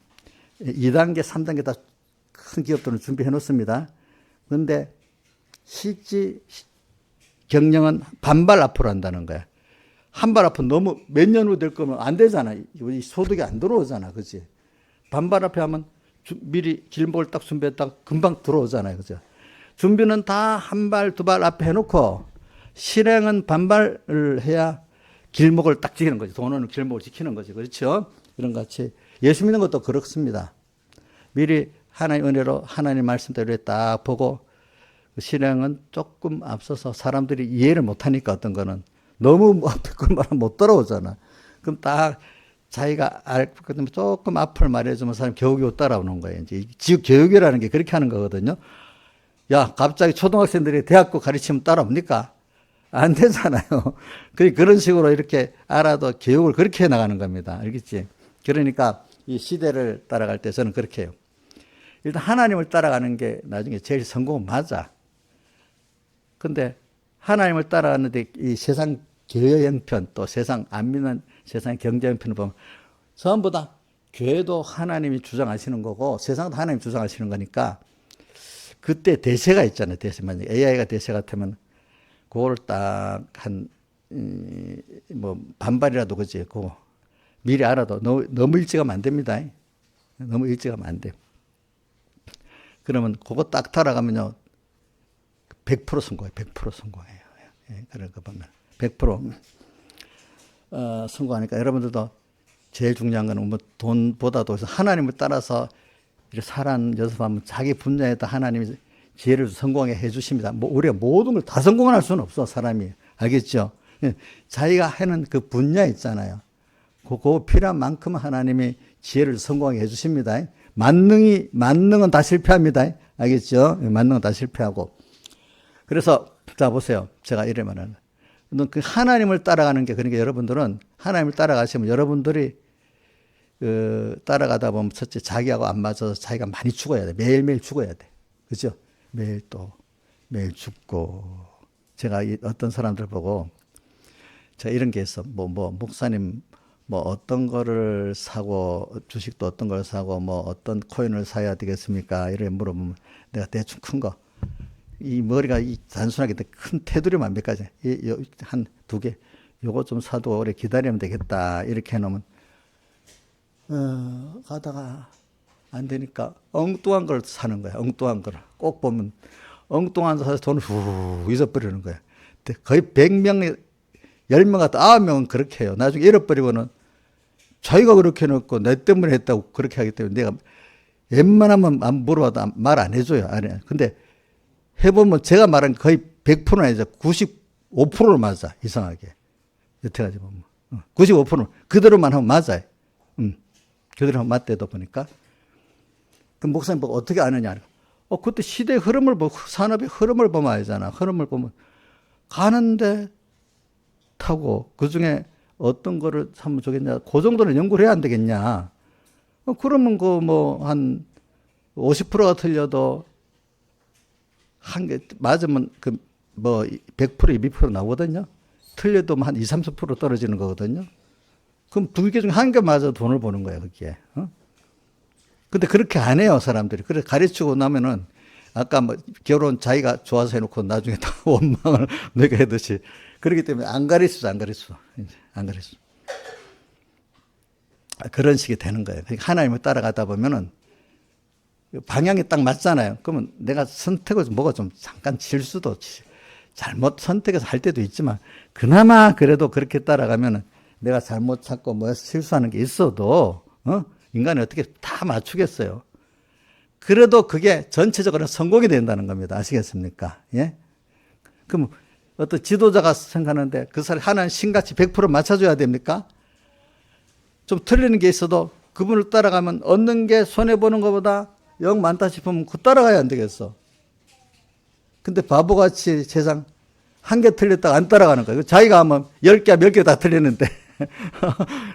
2단계, 3단계 다 큰 기업들은 준비해 놓습니다. 그런데 실제 경영은 반발 앞으로 한다는 거야. 한 발 앞으로 너무 몇 년 후 될 거면 안 되잖아. 소득이 안 들어오잖아. 그치? 반발 앞에 하면 미리 길목을 딱 준비했다가 금방 들어오잖아요. 그죠? 준비는 다 한 발, 두 발 앞에 해놓고 실행은 반발을 해야 길목을 딱 지키는 거지. 돈은 길목을 지키는 거지. 그렇죠? 이런 같이 예수 믿는 것도 그렇습니다. 미리 하나님 은혜로 하나님 말씀대로 딱 보고 실행은 조금 앞서서 사람들이 이해를 못하니까 어떤 거는 너무 앞에 걸 말하면 못 따라오잖아. 그럼 딱 자기가 알거든 조금 앞을 말해주면 사람이 겨우겨우 따라오는 거예요. 이제 지역 교육이라는 게 그렇게 하는 거거든요. 야, 갑자기 초등학생들이 대학교 가르치면 따라옵니까? 안 되잖아요. 그런 식으로 이렇게 알아도 교육을 그렇게 해 나가는 겁니다. 알겠지? 그러니까 이 시대를 따라갈 때 저는 그렇게 해요. 일단 하나님을 따라가는 게 나중에 제일 성공은 맞아. 근데 하나님을 따라가는데 이 세상 교회 형편 또 세상 안 믿는 세상 경제 형편을 보면 전부 다 교회도 하나님이 주장하시는 거고 세상도 하나님이 주장하시는 거니까 그때 대세가 있잖아요. 대세. 만약에 AI가 대세 같으면 그걸 딱 반발이라도 그지. 미리 알아도 너무 일찍 하면 안 됩니다. 너무 일찍 하면 안 돼. 그러면 그거 딱 따라가면요. 100% 성공해요. 100% 성공해요. 예, 그런 거 보면. 100% 성공하니까 여러분들도 제일 중요한 거는 뭐 돈보다도 하나님을 따라서 이렇게 살아가는 연습하면 자기 분야에다 하나님이 지혜를 성공하게 해주십니다. 뭐 우리가 모든 걸 다 성공할 수는 없어, 사람이. 알겠죠? 자기가 하는 그 분야 있잖아요. 그 필요한 만큼 하나님이 지혜를 성공하게 해주십니다. 만능은 다 실패합니다. 알겠죠? 만능은 다 실패하고. 그래서, 자, 보세요. 제가 이래 말하는. 그 하나님을 따라가는 게, 그러니까 여러분들은 하나님을 따라가시면 여러분들이 따라가다 보면 첫째 자기하고 안 맞아서 자기가 많이 죽어야 돼. 매일매일 죽어야 돼. 그죠? 매일 죽고. 제가 어떤 사람들 보고 제가 이런 게 있어. 목사님, 어떤 거를 사고, 주식도 어떤 걸 사고, 어떤 코인을 사야 되겠습니까? 이렇게 물어보면 내가 대충 큰 거. 이 머리가 단순하게 큰 테두리만 몇 가지. 한 2개. 요거 좀 사도 오래 기다리면 되겠다. 이렇게 해놓으면, 가다가 안 되니까 엉뚱한 걸 사는 거야. 엉뚱한 거를. 꼭 보면 엉뚱한 거 사서 돈을 후 잊어버리는 거야. 거의 100명, 10명 같다 9명은 그렇게 해요. 나중에 잃어버리고는 자기가 그렇게 해놓고 내 때문에 했다고 그렇게 하기 때문에 내가 웬만하면 안 물어봐도 말 안 해줘요. 안 해. 근데 해보면 제가 말한 거의 100%는 아니죠. 95%를 맞아. 이상하게. 여태까지 보면. 95%는 그대로만 하면 맞아요. 그대로 하면 맞대도 보니까. 그럼 목사님 보고 어떻게 아느냐. 그때 시대의 흐름을 보고, 산업의 흐름을 보면 알잖아. 흐름을 보면 가는데 타고 그 중에 어떤 거를 하면 좋겠냐. 그 정도는 연구를 해야 안 되겠냐. 그러면 한 50%가 틀려도 한 개 맞으면 100% 2% 나오거든요. 틀려도 한 20-30% 떨어지는 거거든요. 그럼 2개 중에 한 개 맞아도 돈을 버는 거예요, 그게. 근데 그렇게 안 해요, 사람들이. 그래서 가르치고 나면은 아까 결혼 자기가 좋아서 해놓고 나중에 다 원망을 내가 하듯이. 그렇기 때문에 안 가르쳐. 그런 식이 되는 거예요. 그러니까 하나님을 따라가다 보면은 방향이 딱 맞잖아요. 그러면 내가 선택을 뭐가 좀 잠깐 질 수도 잘못 선택해서 할 때도 있지만 그나마 그래도 그렇게 따라가면은 내가 잘못 찾고 실수하는 게 있어도 인간이 어떻게 다 맞추겠어요. 그래도 그게 전체적으로 성공이 된다는 겁니다. 아시겠습니까? 예? 그럼 어떤 지도자가 생각하는데 그 사람이 하나는 신같이 100% 맞춰줘야 됩니까? 좀 틀리는 게 있어도 그분을 따라가면 얻는 게 손해보는 것보다 영 많다 싶으면 그 따라가야 안 되겠어. 근데 바보같이 세상 한 개 틀렸다가 안 따라가는 거예요. 자기가 하면 10개, 몇 개 다 틀리는데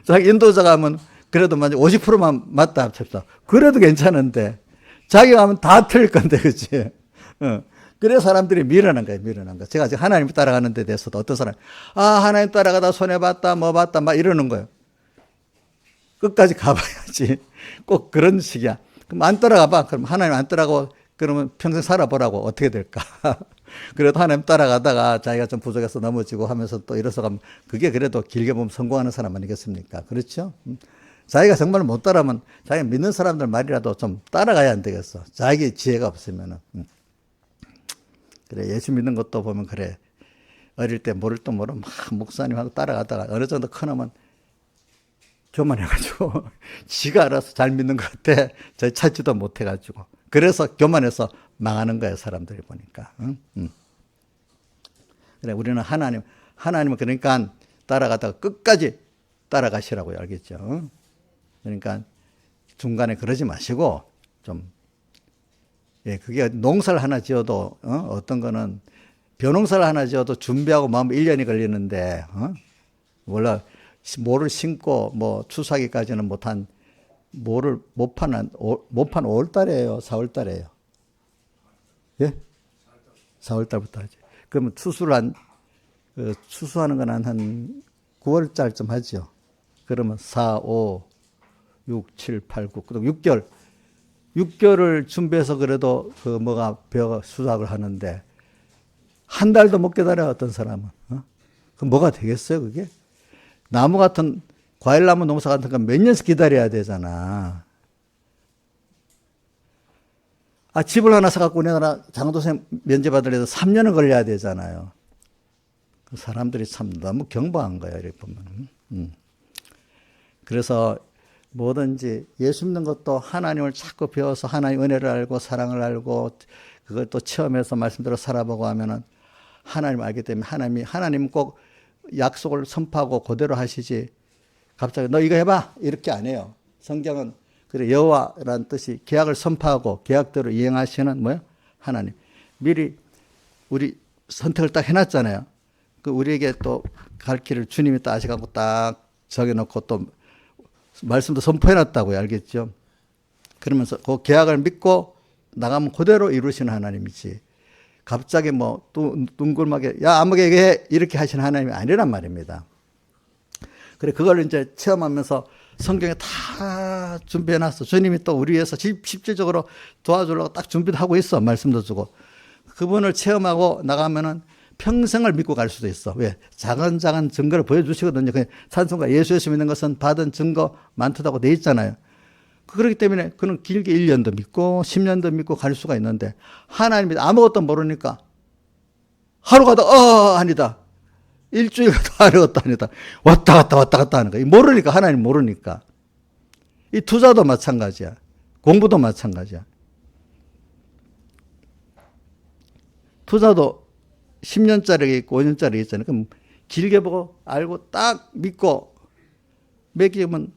자기 인도자가 하면 그래도 만약 50%만 맞다 합시다. 그래도 괜찮은데 자기가 하면 다 틀릴 건데, 그치? 그래서 사람들이 미련한 거예요, 미련한 거. 제가 지금 하나님 따라가는 데 대해서도 어떤 사람, 하나님 따라가다 손해봤다, 봤다, 막 이러는 거예요. 끝까지 가봐야지. 꼭 그런 식이야. 그럼 안 따라가봐. 그럼 하나님 안 따라가고, 그러면 평생 살아보라고 어떻게 될까? 그래도 하나님 따라가다가 자기가 좀 부족해서 넘어지고 하면서 또 일어서 가면 그게 그래도 길게 보면 성공하는 사람 아니겠습니까? 그렇죠? 자기가 정말 못 따라하면 자기 믿는 사람들 말이라도 좀 따라가야 안 되겠어. 자기 지혜가 없으면은. 그래, 예수 믿는 것도 보면 그래. 어릴 때 모를 또 모르면 막 목사님하고 따라가다가 어느 정도 크면 교만해가지고 지가 알아서 잘 믿는 것 같아. 저 찾지도 못해가지고. 그래서 교만해서 망하는 거예요, 사람들이 보니까. 그래, 우리는 하나님은 그러니까 따라가다가 끝까지 따라가시라고요, 알겠죠? 그러니까 중간에 그러지 마시고 좀, 그게 농사를 하나 지어도, 어떤 거는 벼농사를 하나 지어도 준비하고 마음 1년이 걸리는데, 몰라, 모를 심고 추수하기까지는 못한, 모를 못 판 5월 달이에요, 4월 달이에요? 예? 4월 달부터 하지. 그러면 추수하는 건 한 9월 달쯤 하죠. 그러면 4, 5, 6, 7, 8, 9, 그럼 6개월. 6개월을 준비해서 그래도 벼가 수확을 하는데, 한 달도 못 기다려, 어떤 사람은. 그럼 뭐가 되겠어요, 그게? 나무 같은, 과일나무 농사 같은 건 몇 년씩 기다려야 되잖아. 집을 하나 사갖고 우리나라 장도생 면제받으려서 3년은 걸려야 되잖아요. 그 사람들이 참 너무 경박한 거야, 이렇게 보면. 그래서 뭐든지 예수 믿는 것도 하나님을 자꾸 배워서 하나님 은혜를 알고 사랑을 알고 그걸 또 체험해서 말씀대로 살아보고 하면은 하나님을 알기 때문에 하나님 꼭 약속을 선포하고 그대로 하시지 갑자기 너 이거 해봐 이렇게 안 해요. 성경은 그래 여호와라는 뜻이 계약을 선포하고 계약대로 이행하시는 뭐요? 하나님. 미리 우리 선택을 딱 해놨잖아요. 그 우리에게 또 갈 길을 주님이 딱 아시갖고 딱 정해놓고 또 말씀도 선포해놨다고요. 알겠죠? 그러면서 그 계약을 믿고 나가면 그대로 이루시는 하나님이지. 갑자기 뭐 둥글하게 야 아무게 해 이렇게 하시는 하나님이 아니란 말입니다. 그래 그걸 이제 체험하면서 성경에 다 준비해놨어. 주님이 또 우리 위해서 실질적으로 도와주려고 딱 준비도 하고 있어. 말씀도 주고. 그분을 체험하고 나가면은 평생을 믿고 갈 수도 있어. 왜? 작은 증거를 보여주시거든요. 찬송가 예수 믿는 것은 받은 증거 많다고 돼 있잖아요. 그렇기 때문에 그는 길게 1년도 믿고 10년도 믿고 갈 수가 있는데 하나님이 아무것도 모르니까 하루 가다 아니다. 일주일 가다 아무것도 아니다. 왔다 갔다 하는 거야. 모르니까 하나님 모르니까. 이 투자도 마찬가지야. 공부도 마찬가지야. 투자도 10년짜리가 있고 5년짜리가 있잖아요. 그럼 길게 보고 알고 딱 믿고 매기면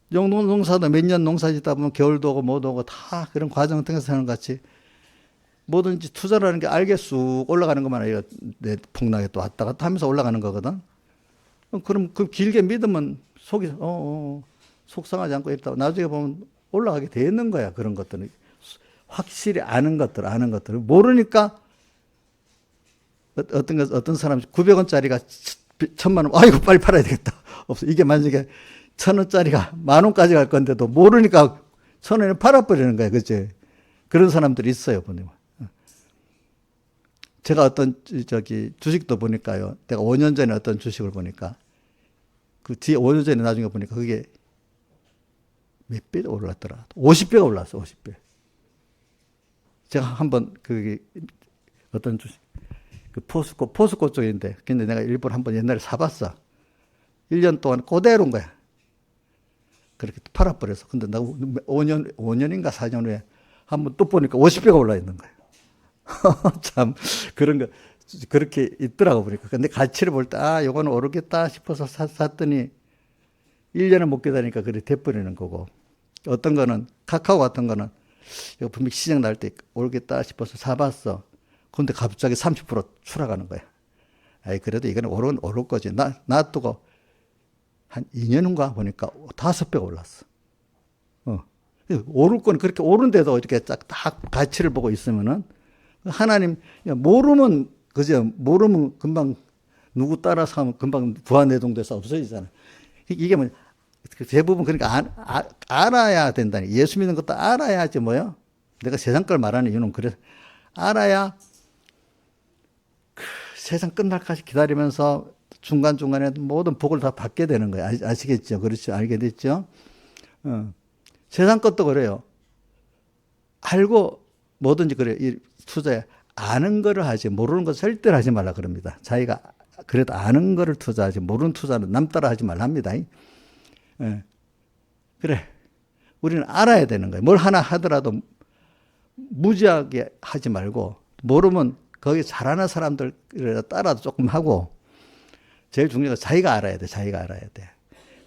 농사도 몇 년 농사 짓다 보면 겨울도 오고 못 오고 다 그런 과정 통해서 하는 것 같이 뭐든지 투자라는 게 알게 쑥 올라가는 것만 아니라 내 폭락에 또 왔다 갔다 하면서 올라가는 거거든. 그럼 그 길게 믿으면 속이 속상하지 않고 있다. 나중에 보면 올라가게 돼 있는 거야. 그런 것들은 확실히 아는 것들 모르니까 어떤 사람이 900원짜리가 1000만 원, 아이고 빨리 팔아야 되겠다. 없어. 이게 만약에 1000원짜리가 10,000원까지 갈 건데도 모르니까 1000원에 팔아버리는 거야. 그치? 그런 사람들이 있어요, 보니까. 제가 어떤, 주식도 보니까요. 내가 5년 전에 어떤 주식을 보니까 그 뒤에 5년 전에 나중에 보니까 그게 몇 배가 올랐더라. 50배가 올랐어, 50배. 제가 한번 그게 어떤 주식, 그 포스코 쪽인데, 근데 내가 일본 한번 옛날에 사봤어. 1년 동안 그대로인 거야. 그렇게 팔아버려서. 근데 나 5년인가 4년 후에 한번 또 보니까 50배가 올라 있는 거예요. 참, 그런 거, 그렇게 있더라고, 보니까. 근데 가치를 볼 때, 요거는 오르겠다 싶어서 샀더니 1년을 못 기다리니까 그래 돼버리는 거고. 어떤 거는, 카카오 같은 거는, 이거 분명히 시장 날 때 오르겠다 싶어서 사봤어. 근데 갑자기 30% 추락하는 거야. 그래도 이거는 오를 거지. 놔두고 한 2년 후인가 보니까 5배가 올랐어. 오를 건 그렇게 오른데도 이렇게 딱 가치를 보고 있으면은 하나님, 모르면, 그죠? 모르면 금방 누구 따라서 하면 금방 부안내동돼서 없어지잖아. 이게 뭐, 대부분 그러니까 알아야 된다니. 예수 믿는 것도 알아야지 뭐요? 내가 세상 걸 말하는 이유는 그래서 알아야 세상 끝날까지 기다리면서 중간중간에 모든 복을 다 받게 되는 거예요. 아시겠죠? 그렇죠? 알게 됐죠? 세상 것도 그래요. 알고 뭐든지 그래요. 이 투자에 아는 거를 하지 모르는 거 절대로 하지 말라 그럽니다. 자기가 그래도 아는 거를 투자하지 모르는 투자는 남 따라 하지 말랍니다. 그래. 우리는 알아야 되는 거예요. 뭘 하나 하더라도 무지하게 하지 말고 모르면 거기 잘하는 사람들 따라도 조금 하고 제일 중요한 건 자기가 알아야 돼. 자기가 알아야 돼.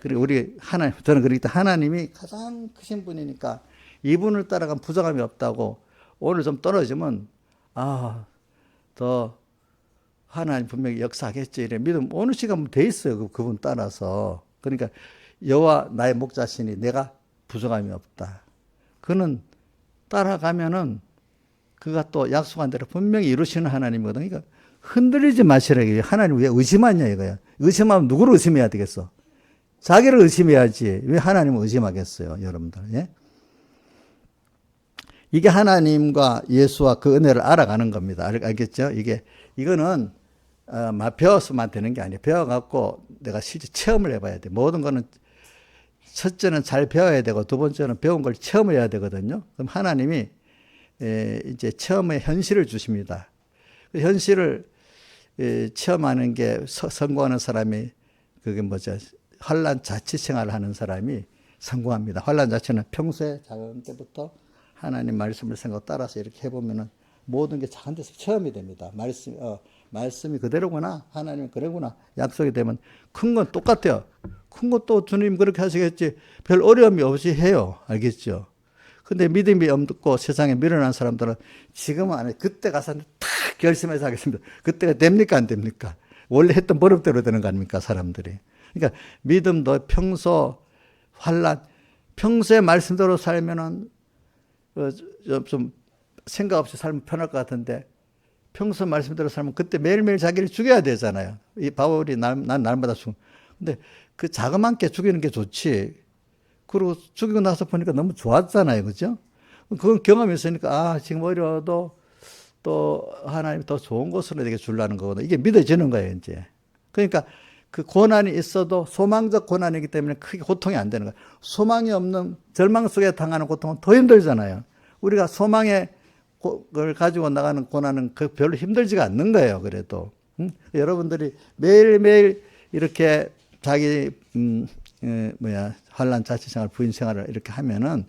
그리고 우리 저는 그러기 때문에 하나님이 가장 크신 분이니까 이분을 따라가면 부정함이 없다고 오늘 좀 떨어지면 더 하나님 분명히 역사하겠지 이래 믿음 어느 시간 돼 있어요. 그분 따라서. 그러니까 여호와 나의 목자시니 내가 부정함이 없다. 그는 따라가면은 그가 또 약속한 대로 분명히 이루시는 하나님이거든요. 그러니까 흔들리지 마시라. 하나님 왜 의심하냐 이거야. 의심하면 누구를 의심해야 되겠어? 자기를 의심해야지. 왜 하나님을 의심하겠어요, 여러분들? 예? 이게 하나님과 예수와 그 은혜를 알아가는 겁니다. 알겠죠? 이거는 배워서만 되는 게 아니에요. 배워갖고 내가 실제 체험을 해봐야 돼. 모든 거는 첫째는 잘 배워야 되고 두 번째는 배운 걸 체험을 해야 되거든요. 그럼 하나님이 이제 체험의 현실을 주십니다. 그 현실을 체험하는 게 성공하는 사람이 그게 뭐죠? 환란 자치 생활을 하는 사람이 성공합니다. 환란 자치는 평소에 작은 때부터 하나님 말씀을 생각 따라서 이렇게 해보면은 모든 게 작은 데서 체험이 됩니다. 말씀이 그대로구나. 하나님이 그러구나. 약속이 되면 큰 건 똑같아요. 큰 것도 주님 그렇게 하시겠지. 별 어려움이 없이 해요. 알겠죠? 근데 믿음이 없고 세상에 미련한 사람들은 지금은 안 해. 그때 가서 탁 결심해서 하겠습니다. 그때가 됩니까? 안 됩니까? 원래 했던 버릇대로 되는 거 아닙니까? 사람들이. 그러니까 믿음도 평소 환란, 평소에 말씀대로 살면은 좀 생각 없이 살면 편할 것 같은데 평소 말씀대로 살면 그때 매일매일 자기를 죽여야 되잖아요. 이 바울이 난 날마다 죽. 근데 그 자그맣게 죽이는 게 좋지. 그리고 죽이고 나서 보니까 너무 좋았잖아요. 그죠? 그건 경험이 있으니까, 지금 어려워도 또 하나님이 더 좋은 것으로 내게 주려는 거거든요. 이게 믿어지는 거예요, 이제. 그러니까 그 고난이 있어도 소망적 고난이기 때문에 크게 고통이 안 되는 거예요. 소망이 없는 절망 속에 당하는 고통은 더 힘들잖아요. 우리가 소망을 가지고 나가는 고난은 별로 힘들지가 않는 거예요, 그래도. 여러분들이 매일매일 이렇게 자기, 환란 자치생활, 부인생활을 이렇게 하면은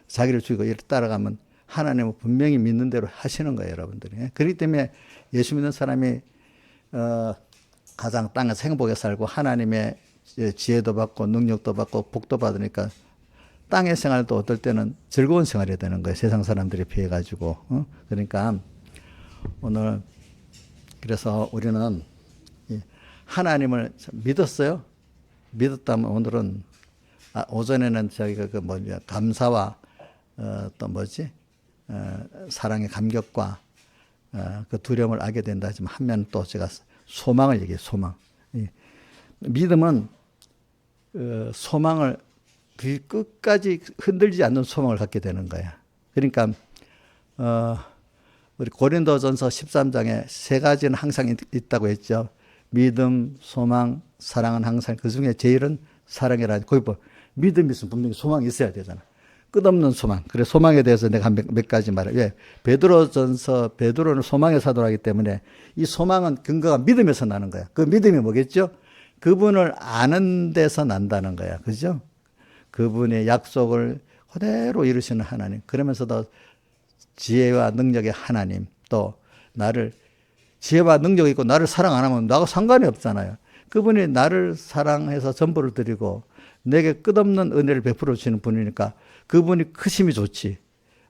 자기를 죽이고 이렇게 따라가면 하나님은 분명히 믿는 대로 하시는 거예요, 여러분들이. 그렇기 때문에 예수 믿는 사람이, 가장 땅에서 행복하게 살고 하나님의 지혜도 받고 능력도 받고 복도 받으니까 땅의 생활도 어떨 때는 즐거운 생활이 되는 거예요. 세상 사람들에 비해 가지고. 그러니까 오늘 그래서 우리는 하나님을 믿었어요. 믿었다면 오늘은 오전에는 저희가 감사와 또 사랑의 감격과 그 두려움을 알게 된다 하지만 한면 또 제가 소망을 얘기해요. 소망. 믿음은 소망을 끝까지 흔들리지 않는 소망을 갖게 되는 거야. 그러니까 우리 고린도전서 13장에 세 가지는 항상 있다고 했죠. 믿음, 소망, 사랑은 항상 그 중에 제일은 사랑이라. 거기 믿음이 있으면 분명히 소망이 있어야 되잖아. 끝없는 소망. 그래 소망에 대해서 내가 몇 가지 말해. 왜? 베드로는 소망의 사도라기 때문에 이 소망은 근거가 믿음에서 나는 거야. 그 믿음이 뭐겠죠? 그분을 아는 데서 난다는 거야. 그죠? 그분의 약속을 그대로 이루시는 하나님. 그러면서도 지혜와 능력의 하나님. 또 나를 지혜와 능력이 있고 나를 사랑 안 하면 나하고 상관이 없잖아요. 그분이 나를 사랑해서 전부를 드리고 내게 끝없는 은혜를 베풀어 주시는 분이니까 그분이 크심이 좋지.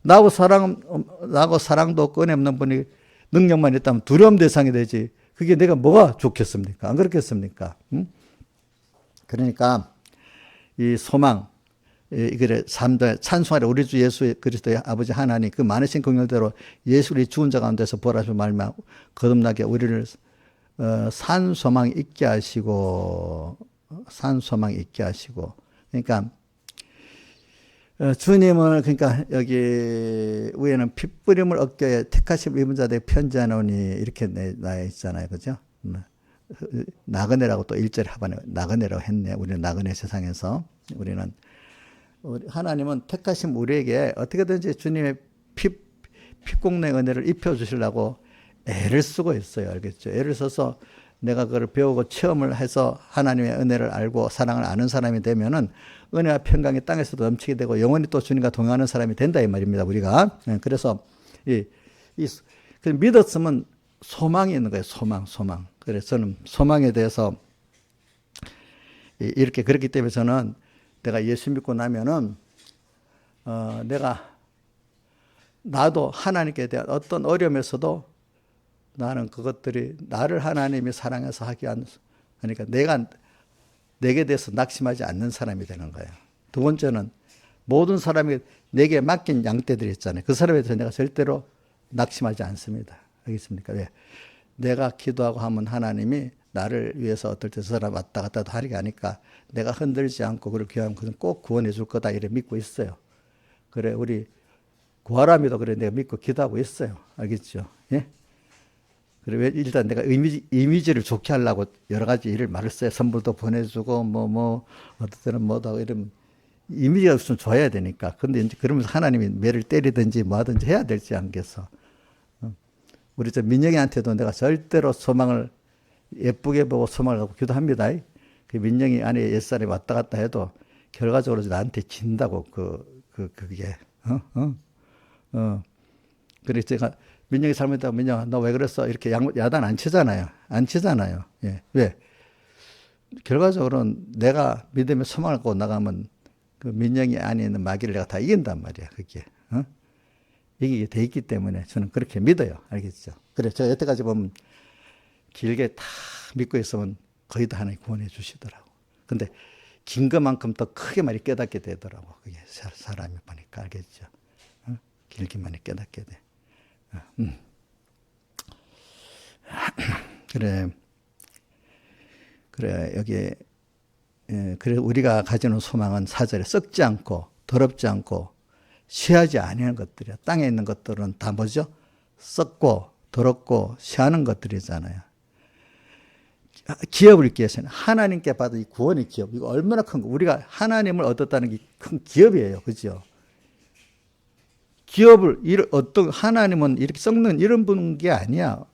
나하고 사랑도 없고 은혜 없는 분이 능력만 있다면 두려움 대상이 되지. 그게 내가 뭐가 좋겠습니까? 안 그렇겠습니까? 응? 그러니까 이 소망, 이게 찬송하라 우리 주 예수 그리스도의 아버지 하나님 그 많으신 긍휼대로 예수를 죽은 자 가운데서 부활하시고 말미암아 거듭나게 우리를 산 소망 있게 하시고 그러니까 주님은 그러니까 여기 위에는 핏부림을 어깨에 택하심 입은 자들에게 편지하노니 이렇게 나와 있잖아요. 그죠? 나그네라고 또 1절 하반에 나그네라고 했네. 우리는 나그네 세상에서 하나님은 택하신 우리에게 어떻게든지 주님의 핏공내 은혜를 입혀주시려고 애를 쓰고 있어요. 알겠죠? 애를 써서 내가 그걸 배우고 체험을 해서 하나님의 은혜를 알고 사랑을 아는 사람이 되면은 은혜와 평강이 땅에서도 넘치게 되고 영원히 또 주님과 동행하는 사람이 된다 이 말입니다. 우리가. 그래서 믿었으면 소망이 있는 거예요. 소망. 그래서 저는 소망에 대해서 이렇게 그렇기 때문에 저는 내가 예수 믿고 나면은 나도 하나님께 대한 어떤 어려움에서도 나는 그것들이 나를 하나님이 사랑해서 하니까 내게 대해서 낙심하지 않는 사람이 되는 거예요. 두 번째는 모든 사람이 내게 맡긴 양떼들이 있잖아요. 그 사람에 대해서 내가 절대로 낙심하지 않습니다. 알겠습니까? 왜? 내가 기도하고 하면 하나님이 나를 위해서 어떨 때 저 사람 왔다 갔다도 하리게 하니까 내가 흔들지 않고 그를 기도하면 그는 꼭 구원해 줄 거다 이래 믿고 있어요. 그래 우리 구하라미도 그래 내가 믿고 기도하고 있어요. 알겠죠? 예? 그래 일단 내가 이미지를 좋게 하려고 여러 가지 일을 말을 써요. 선물도 보내주고 어떨 때는 뭐도 하고 이러면 이미지가 없으면 좋아야 되니까. 근데 이제 그러면서 하나님이 매를 때리든지 뭐 하든지 해야 될지 않겠어. 우리 저 민영이한테도 내가 절대로 소망을 예쁘게 보고 소망을 갖고 기도합니다. 그 민영이 안에 옛사람이 왔다 갔다 해도 결과적으로 나한테 진다고 그게 그래서 제가 민영이 잘못했다고 민영아 너 왜 그랬어 이렇게 야단 안 치잖아요. 예. 왜? 결과적으로는 내가 믿음의 소망을 갖고 나가면 그 민영이 안에 있는 마귀를 내가 다 이긴단 말이야. 그게 이기게 돼 있기 때문에 저는 그렇게 믿어요. 알겠죠? 그래 제가 여태까지 보면 길게 다 믿고 있으면 거의 다 하나님 구원해 주시더라고. 근데 긴 것만큼 더 크게 많이 깨닫게 되더라고. 그게 사람이 보니까 알겠죠? 길게 많이 깨닫게 돼. 그래 여기 그래 우리가 가지는 소망은 4절에 썩지 않고 더럽지 않고 쉬하지 아니하는 것들이야. 땅에 있는 것들은 다 뭐죠? 썩고 더럽고 쉬하는 것들이잖아요. 기업을 잊기 위해서는 하나님께 받은 이 구원의 기업, 이거 얼마나 큰 거. 우리가 하나님을 얻었다는 게 큰 기업이에요. 그죠? 기업을 어떤 하나님은 이렇게 썩는 이런 분인 게 아니야.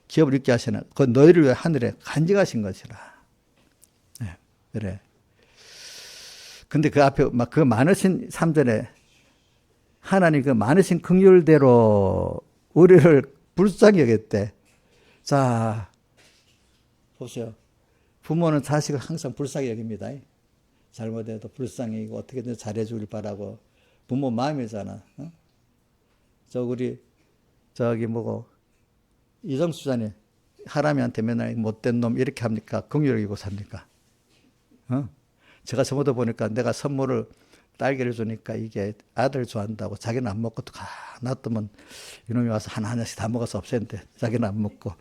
기업을 잊게 하시나 그 너희를 위해 하늘에 간직하신 것이라. 네, 그래. 근데 그 앞에 막 그 많으신 3절에 하나님 그 많으신 긍휼대로 우리를 불쌍히 여겼대. 자, 보세요. 부모는 자식을 항상 불쌍히 여깁니다. 잘못해도 불쌍히 여기고 어떻게든 잘해주길 바라고. 부모 마음이잖아. 저기 뭐고 이정수자님 하람이한테 맨날 못된 놈 이렇게 합니까? 긍휼을 여기고 삽니까? 제가 저번에 보니까 내가 선물을 딸기를 주니까 이게 아들 좋아한다고 자기는 안 먹고 또 놔두면 이놈이 와서 하나씩 다 먹어서 없앤대. 자기는 안 먹고.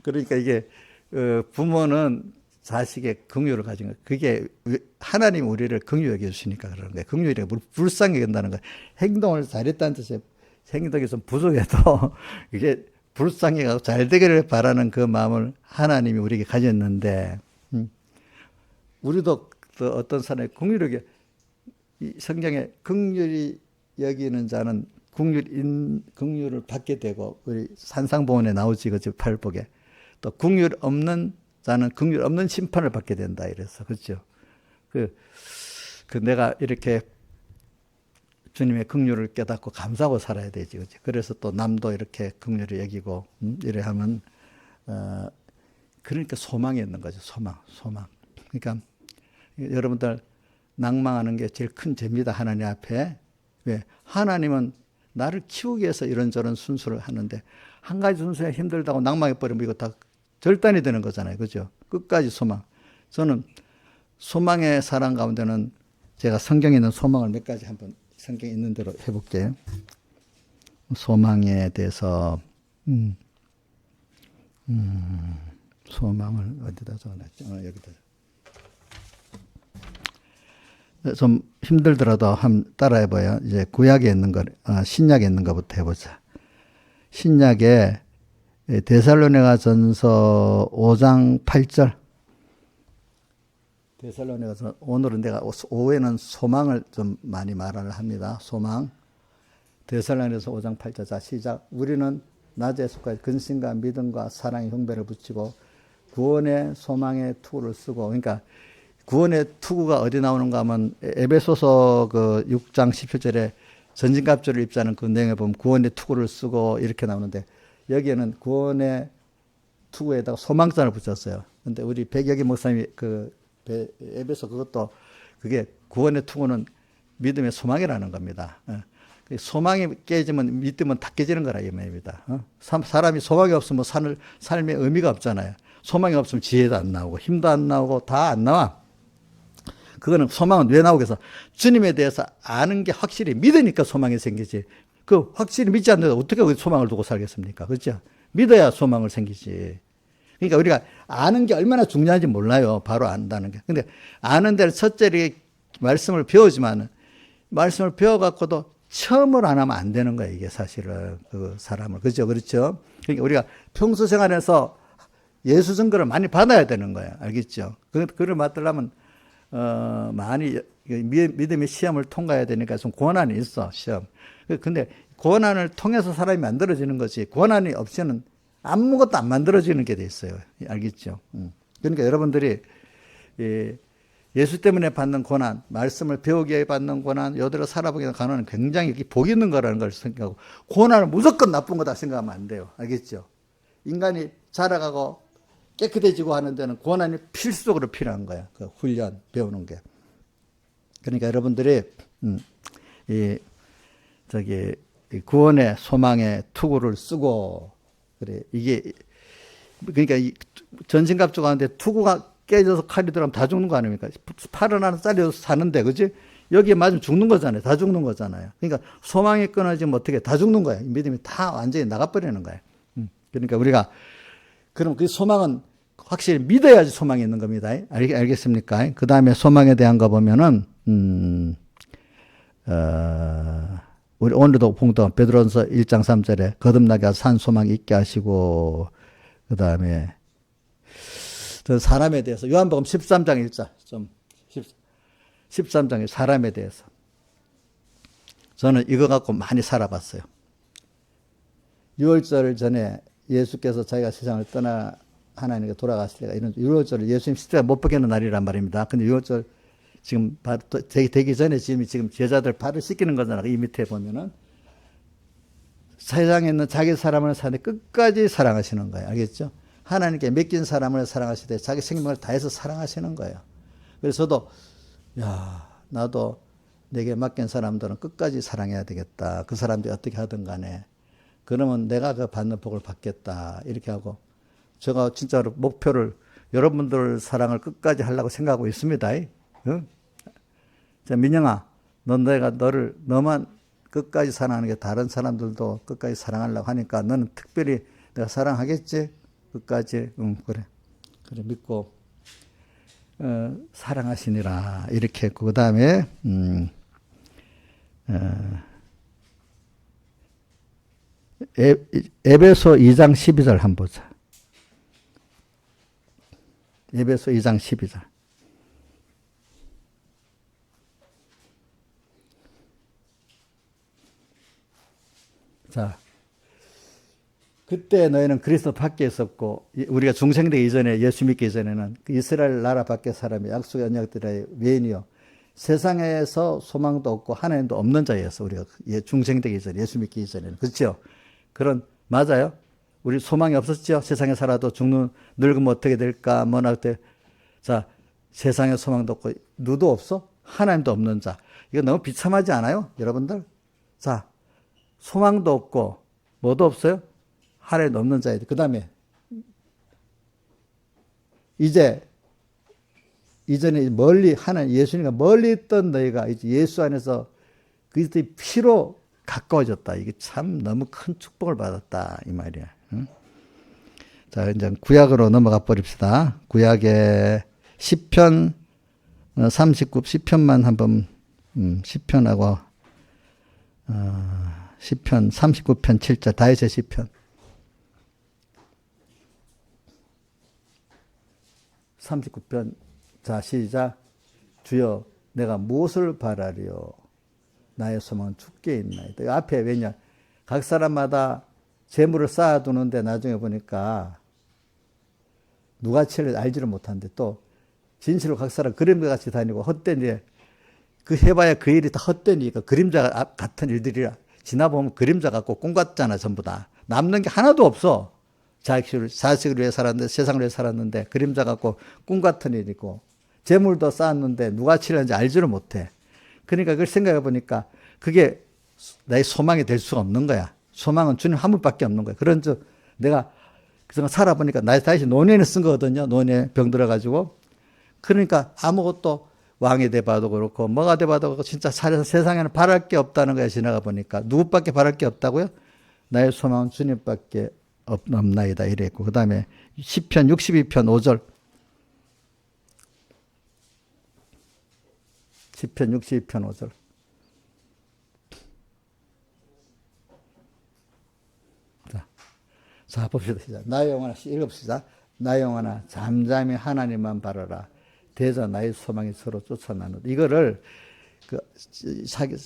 그러니까 이게 부모는 자식의 긍휼을 가진 거예요. 그게 하나님 우리를 긍휼히 여겨주시니까 그러는 거예요. 긍휼히 불쌍히 여긴다는 거예요. 행동을 잘했다는 뜻이에요. 행동이 좀 부족해도 이게 불쌍히 가고 잘 되기를 바라는 그 마음을 하나님이 우리에게 가졌는데 우리도 어떤 사람이 긍휼하게 성경에 긍휼히 여기는 자는 긍휼을 받게 되고 우리 산상보훈에 나오지 그죠 팔복에 또 긍휼 없는 자는 긍휼 없는 심판을 받게 된다 이래서 그렇죠. 그 내가 이렇게 주님의 긍휼을 깨닫고 감사하고 살아야 되지 그죠. 그래서 또 남도 이렇게 긍휼히 여기고 이래 하면 그러니까 소망이 있는 거죠. 소망. 그러니까 여러분들 낭망하는 게 제일 큰 죄입니다. 하나님 앞에. 왜? 하나님은 나를 키우기 위해서 이런저런 순수를 하는데 한 가지 순수에 힘들다고 낭망해버리면 이거 다 절단이 되는 거잖아요. 그죠? 끝까지 소망. 저는 소망의 사랑 가운데는 제가 성경에 있는 소망을 몇 가지 한번 성경에 있는 대로 해볼게요. 소망에 대해서 소망을 어디다 적어놨죠? 여기다. 좀 힘들더라도 한번 따라해봐요. 이제 구약에 있는 거, 신약에 있는 거부터 해보자. 신약에 데살로니가전서 5장 8절. 데살로니가전서 오늘은 내가 오후에는 소망을 좀 많이 말을 합니다. 소망. 데살로니가전서 5장 8절. 자 시작. 우리는 낮에 속까지 근심과 믿음과 사랑의 형배를 붙이고 구원의 소망의 투구를 쓰고 그러니까. 구원의 투구가 어디 나오는가 하면 에베소서 그 6장 17절에 전진갑주를 입자는 그 내용에 보면 구원의 투구를 쓰고 이렇게 나오는데 여기에는 구원의 투구에다가 소망자를 붙였어요. 근데 우리 백여기 목사님이 그 에베소 그것도 그게 구원의 투구는 믿음의 소망이라는 겁니다. 소망이 깨지면 믿음은 다 깨지는 거라 이 말입니다. 사람이 소망이 없으면 삶의 의미가 없잖아요. 소망이 없으면 지혜도 안 나오고 힘도 안 나오고 다 안 나와. 그거는 소망은 왜 나오겠어? 주님에 대해서 아는 게 확실히 믿으니까 소망이 생기지. 그 확실히 믿지 않는데 어떻게 소망을 두고 살겠습니까? 그렇죠? 믿어야 소망을 생기지. 그러니까 우리가 아는 게 얼마나 중요한지 몰라요. 바로 안다는 게. 근데 아는 데를 첫째 말씀을 배우지만 말씀을 배워갖고도 처음을 안 하면 안 되는 거예요. 이게 사실은 그 사람을. 그렇죠? 그렇죠? 그러니까 우리가 평소 생활에서 예수 증거를 많이 받아야 되는 거예요. 알겠죠? 그걸 받으려면 많이 믿음의 시험을 통과해야 되니까 좀 고난이 있어, 시험. 근데 고난을 통해서 사람이 만들어지는 거지, 고난이 없이는 아무것도 안 만들어지는 게 돼 있어요. 알겠죠? 그러니까 여러분들이 예수 때문에 받는 고난, 말씀을 배우기 위해 받는 고난, 여대로 살아보기 위한 고난은 굉장히 복이 있는 거라는 걸 생각하고, 고난은 무조건 나쁜 거다 생각하면 안 돼요. 알겠죠? 인간이 자라가고 깨끗해지고 하는 데는 고난이 필수적으로 필요한 거야. 그 훈련, 배우는 게. 그러니까 여러분들이, 구원의 소망의 투구를 쓰고, 그래, 그러니까 전신갑주 가운데 투구가 깨져서 칼이 들어가면 다 죽는 거 아닙니까? 팔은 하나 잘려서 사는데, 그지? 여기에 맞으면 죽는 거잖아요. 다 죽는 거잖아요. 그러니까 소망이 끊어지면 어떻게 다 죽는 거야. 믿음이 다 완전히 나가버리는 거야. 그러니까 우리가, 그럼 그 소망은 확실히 믿어야지 소망이 있는 겁니다. 알겠습니까? 그 다음에 소망에 대한 거 보면은, 우리 오늘도 봉독 베드로전서 1장 3절에 거듭나게 산 소망 있게 하시고, 그 다음에 사람에 대해서 요한복음 13장 1절 13장에 사람에 대해서 저는 이거 갖고 많이 살아봤어요. 6월절 전에 예수께서 자기가 세상을 떠나 하나님께 돌아갔을 때가 이런 6월절을 예수님 십자가 못 박히는 날이란 말입니다. 근데 6월절 지금 되기 전에 지금 제자들 발을 씻기는 거잖아요. 이 밑에 보면은 세상에 있는 자기 사람을 사는데 끝까지 사랑하시는 거예요. 알겠죠? 하나님께 맡긴 사람을 사랑하시되 자기 생명을 다해서 사랑하시는 거예요. 그래서 저도 나도 내게 맡긴 사람들은 끝까지 사랑해야 되겠다. 그 사람들이 어떻게 하든 간에 그러면 내가 그 받는 복을 받겠다. 이렇게 하고 제가 진짜로 목표를 여러분들 사랑을 끝까지 하려고 생각하고 있습니다. 응? 자, 민영아, 너만 끝까지 사랑하는 게 다른 사람들도 끝까지 사랑하려고 하니까 너는 특별히 내가 사랑하겠지? 끝까지. 그래. 그래, 믿고, 사랑하시니라. 이렇게 했고, 그 다음에, 에베소 2장 12절 한번 보자. 에베소 2장 12절. 자, 그때 너희는 그리스도 밖에 있었고 우리가 중생되기 이전에 예수 믿기 이전에는 이스라엘 나라 밖의 사람이 약속의 언약들의 외인이요 세상에서 소망도 없고 하나님도 없는 자였어. 우리가 중생되기 이전에 예수 믿기 이전에는 그렇죠? 그런 맞아요? 우리 소망이 없었죠? 세상에 살아도 늙으면 어떻게 될까? 뭐나 그때 자 세상에 소망도 없고 누도 없어? 하나님도 없는 자. 이거 너무 비참하지 않아요? 여러분들? 자 소망도 없고 뭐도 없어요? 하나님도 없는 자예요. 그 다음에 이전에 멀리 하나님 예수님과 멀리 있던 너희가 이제 예수 안에서 그리스도의 피로 가까워졌다. 이게 참 너무 큰 축복을 받았다 이 말이야. 응? 자 이제 구약으로 넘어가 버립시다. 구약의 시편 시편만 한번 시편하고 시편 39편 7절 다윗의 시편 39편 자 시작 주여 내가 무엇을 바라리요 나의 소망은 주께 있나이다. 앞에 왜냐 각 사람마다 재물을 쌓아두는데 나중에 보니까 누가 치를 알지를 못하는데 또 진실로 각 사람 그림자 같이 다니고 헛된 일 그 해봐야 그 일이 다 헛된 일이니까 그림자 같은 일들이라 지나보면 그림자 같고 꿈 같잖아 전부 다 남는 게 하나도 없어. 자식을 위해 살았는데 세상을 위해 살았는데 그림자 같고 꿈 같은 일이고 재물도 쌓았는데 누가 치는지 알지를 못해. 그러니까 그걸 생각해 보니까 그게 나의 소망이 될 수가 없는 거야. 소망은 주님 한 분밖에 없는 거야. 그런 즉 내가 그동안 살아보니까 나 다시 노년에 쓴 거거든요. 노년에 병 들어가지고. 그러니까 아무것도 왕이 돼봐도 그렇고 뭐가 돼봐도 그렇고 진짜 세상에는 바랄 게 없다는 거야. 지나가 보니까 누구밖에 바랄 게 없다고요? 나의 소망은 주님밖에 없나이다 이랬고 그 다음에 시편 62편 5절 시편 62편 5절 자 봅시다. 시작. 나의 영혼아 읽읍시다. 나 영혼아 잠잠히 하나님만 바라라. 대저 나의 소망이 서로 쫓아나는 이거를 그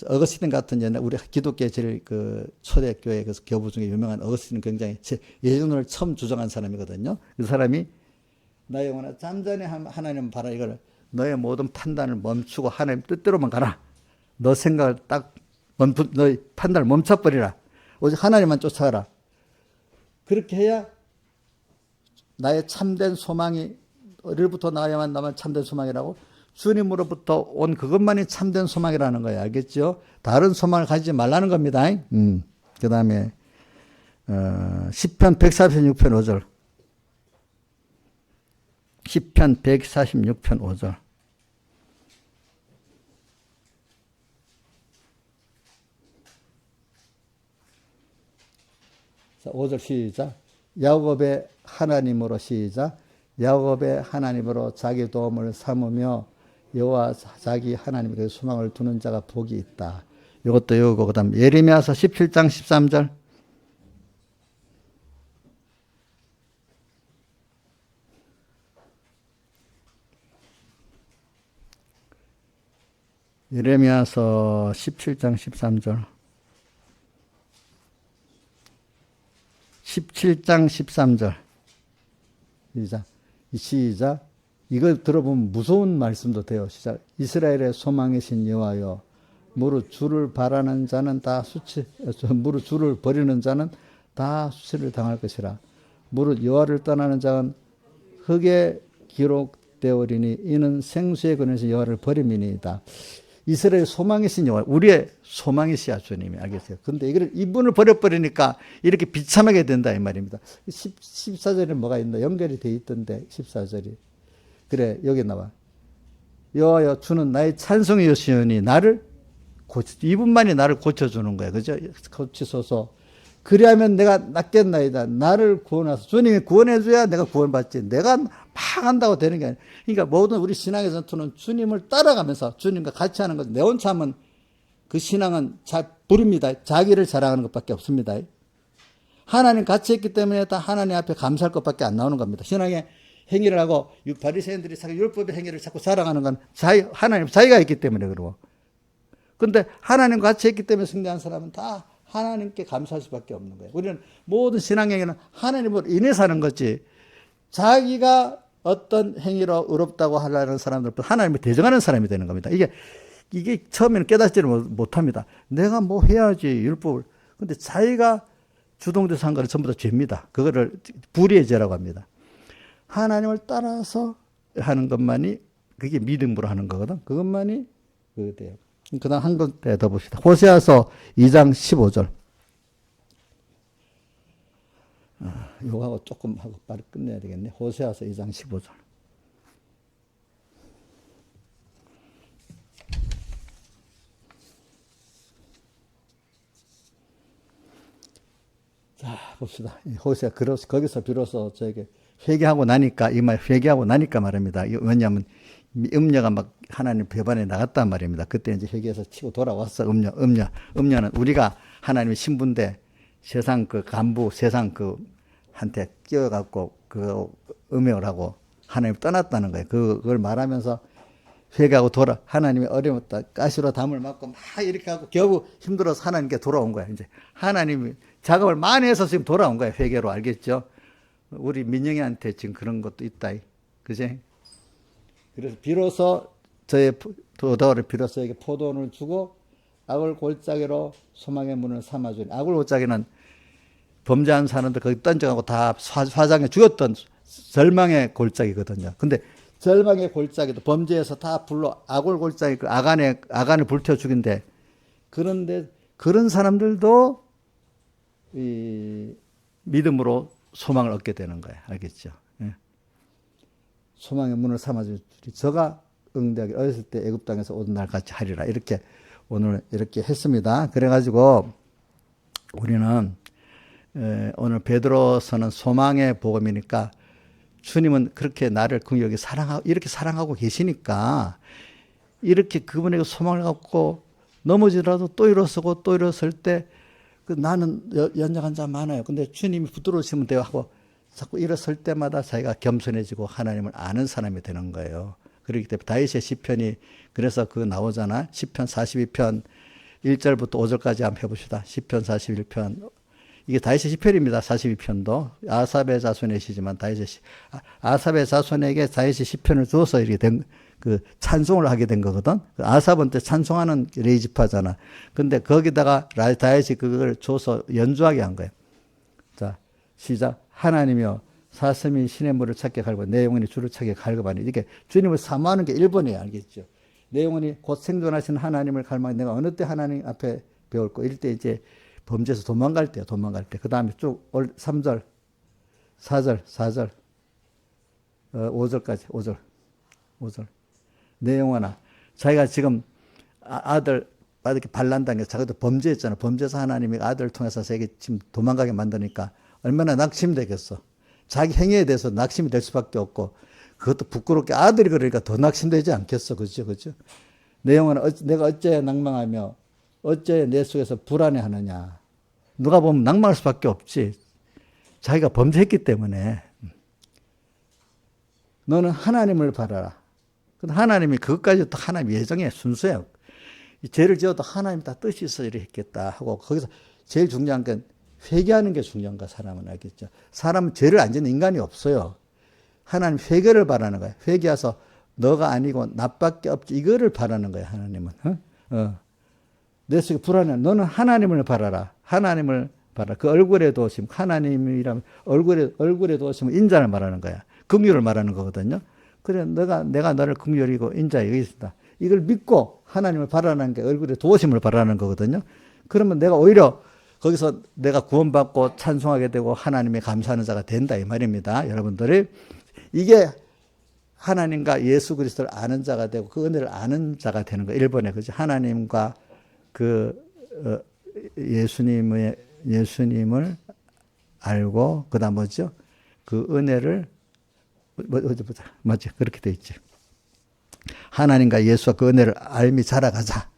어거스틴 같은 옛날 우리 기독교 제일 그 초대교회 그 교부 중에 유명한 어거스틴은 굉장히 예정론을 처음 주장한 사람이거든요. 그 사람이 나 영혼아 잠잠히 하나님 바라 이걸 너의 모든 판단을 멈추고 하나님 뜻대로만 가라. 너 생각을 딱 너의 판단을 멈춰버리라. 오직 하나님만 쫓아가라. 그렇게 해야 나의 참된 소망이 어릴부터 나야만 나만 참된 소망이라고 주님으로부터 온 그것만이 참된 소망이라는 거예요. 알겠죠? 다른 소망을 가지지 말라는 겁니다. 그 다음에 시편 146편 5절 시편 146편 5절 자, 5절 시작 야곱의 하나님으로 시작 야곱의 하나님으로 자기 도움을 삼으며 여호와 자기 하나님에게 소망을 두는 자가 복이 있다. 이것도 이거고 그다음 예레미야서 17장 13절 예레미야서 17장 13절 17장 13절 시작 이걸 들어보면 무서운 말씀도 돼요. 시작 이스라엘의 소망이신 여호와여 무릇 주를 바라는 자는 다 무릇 주를 버리는 자는 다 수치를 당할 것이라 무릇 여호와를 떠나는 자는 흙에 기록되오리니 이는 생수의 근원에서 여호와를 버림이니이다. 이스라엘 소망이신 여호와 우리의 소망이시야 주님이 알겠어요. 근데 이분을 버려버리니까 이렇게 비참하게 된다 이 말입니다. 14절에 뭐가 있나 연결이 돼 있던데 14절이 그래 여기 나와 여호와여 주는 나의 찬송의 여시오니 나를 이분만이 나를 고쳐주는 거야. 그죠? 고치소서 그리하면 내가 낫겠나이다. 나를 구원하소서. 주님이 구원해줘야 내가 구원받지. 내가 막 한다고 되는 게 아니야. 그러니까 모든 우리 신앙의 전투는 주님을 따라가면서 주님과 같이 하는 거죠. 내 혼자 하면 그 신앙은 부릅니다. 자기를 자랑하는 것밖에 없습니다. 하나님 같이 했기 때문에 다 하나님 앞에 감사할 것밖에 안 나오는 겁니다. 신앙의 행위를 하고 바리새인들이 율법의 행위를 자꾸 자랑하는 건 하나님 자기가 했기 때문에 그러고. 근데 하나님과 같이 했기 때문에 승리한 사람은 다 하나님께 감사할 수밖에 없는 거예요. 우리는 모든 신앙행위는 하나님으로 인해서 하는 거지 자기가 어떤 행위로 의롭다고 하려는 사람들 하나님을 대적하는 사람이 되는 겁니다. 이게 처음에는 깨닫지를 못합니다. 내가 뭐 해야지 율법을. 근데 자기가 주동돼서 한 거는 전부 다 죄입니다. 그거를 불의의 죄라고 합니다. 하나님을 따라서 하는 것만이 그게 믿음으로 하는 거거든. 그것만이 그게 돼요. 그 다음 한 군데 더 봅시다. 호세아서 2장 15절. 요거하고 조금 하고 빨리 끝내야 되겠네. 호세아서 2장 15절. 자, 봅시다. 호세아, 거기서 비로소 저에게 회개하고 나니까, 이 말 회개하고 나니까 말입니다. 왜냐하면 음녀가 막 하나님 배반에 나갔단 말입니다. 그때 이제 회개해서 치고 돌아왔어. 음녀는 우리가 하나님의 신부인데 세상 그 간부, 세상 그 한테 끼어갖고 그 음욕을 하고 하나님 떠났다는 거예요. 그걸 말하면서 회개하고 하나님의 어려웠다. 가시로 담을 맞고 막 이렇게 하고 겨우 힘들어서 하나님께 돌아온 거야. 이제 하나님이 작업을 많이 해서 지금 돌아온 거야. 회개로. 알겠죠? 우리 민영이한테 지금 그런 것도 있다. 그지? 그래서 비로소 저의 도덕을 비로소 에게 포도원을 주고 악을 골짜기로 소망의 문을 삼아주니 악을 골짜기는 범죄한 사람들 거기 던져가고 다 화장해 죽었던 절망의 골짜기거든요. 근데 절망의 골짜기도 범죄에서 다 불러 악을 골짜기 그 악안을 불태워 죽인데 그런데 그런 사람들도 이 믿음으로 소망을 얻게 되는 거예요. 알겠죠? 예. 소망의 문을 삼아주리 저가 응대하기 어렸을 때 애굽 땅에서 오던 날 같이 하리라 이렇게 오늘 이렇게 했습니다. 그래가지고 우리는 오늘 베드로서는 소망의 복음이니까 주님은 그렇게 나를 여기 이렇게 사랑하고 계시니까 이렇게 그분에게 소망을 갖고 넘어지더라도 또 일어서고 또 일어설 때 나는 연약한 자 많아요. 근데 주님이 붙들어주시면 돼요 하고 자꾸 일어설 때마다 자기가 겸손해지고 하나님을 아는 사람이 되는 거예요. 그렇기 때문에 다윗의 시편이 그래서 그 나오잖아. 시편 42편 1절부터 5절까지 한번 해봅시다. 시편 41편. 이게 다윗의 시편입니다. 42편도. 아삽의 자손의 시지만 아삽의 자손에게 다윗의 시편을 주어서 이렇게 된, 찬송을 하게 된 거거든. 아삽은 때 찬송하는 레이지파잖아. 근데 거기다가 다윗이 그걸 줘서 연주하게 한 거예요. 자, 시작. 하나님이여 사슴이 신의 물을 찾게 갈고 내 영혼이 주를 찾게 갈급하니. 이게 주님을 사모하는 게 1번이에요. 알겠죠? 내 영혼이 곧 생존하신 하나님을 갈망해. 내가 어느 때 하나님 앞에 배울고 이럴 때 이제 범죄에서 도망갈 때요. 도망갈 때. 그 다음에 쭉 3절, 4절, 5절까지. 5절. 내 영혼아. 자기가 지금 아들 이렇게 반란당해 자기도 범죄했잖아. 범죄해서 하나님이 아들을 통해서 자기 지금 도망가게 만드니까 얼마나 낙심되겠어. 자기 행위에 대해서 낙심이 될 수밖에 없고, 그것도 부끄럽게 아들이 그러니까 더 낙심되지 않겠어. 그죠? 내 영혼은 내가 어째 낭망하며 어째 내 속에서 불안해하느냐. 누가 보면 낭망할 수밖에 없지. 자기가 범죄했기 때문에. 너는 하나님을 바라라. 하나님이 그것까지 또 하나님 예정에 순수해요. 죄를 지어도 하나님 다 뜻이 있어 이렇게 했겠다 하고, 거기서 제일 중요한 건 회개하는 게 중요한 거야. 사람은 알겠죠. 사람은 죄를 안 짓는 인간이 없어요. 하나님 회개를 바라는 거야. 회개해서 너가 아니고 나밖에 없지 이거를 바라는 거야. 하나님은. 내 속에 불안해. 너는 하나님을 바라라. 하나님을 바라. 그 얼굴에 도우심. 하나님이라면 얼굴에 도우심은 인자를 말하는 거야. 긍휼을 말하는 거거든요. 그래 내가 너를 긍휼이고 인자에 여기있다. 이걸 믿고 하나님을 바라는 게 얼굴에 도우심을 바라는 거거든요. 그러면 내가 오히려 거기서 내가 구원받고 찬송하게 되고 하나님의 감사하는 자가 된다 이 말입니다. 여러분들이 이게 하나님과 예수 그리스도를 아는 자가 되고 그 은혜를 아는 자가 되는 거예요. 1번에 그죠? 하나님과 예수님을 알고 그다음 뭐죠? 그 은혜를 어디 보자. 맞지? 그렇게 돼 있지. 하나님과 예수와 그 은혜를 알미 자라가자.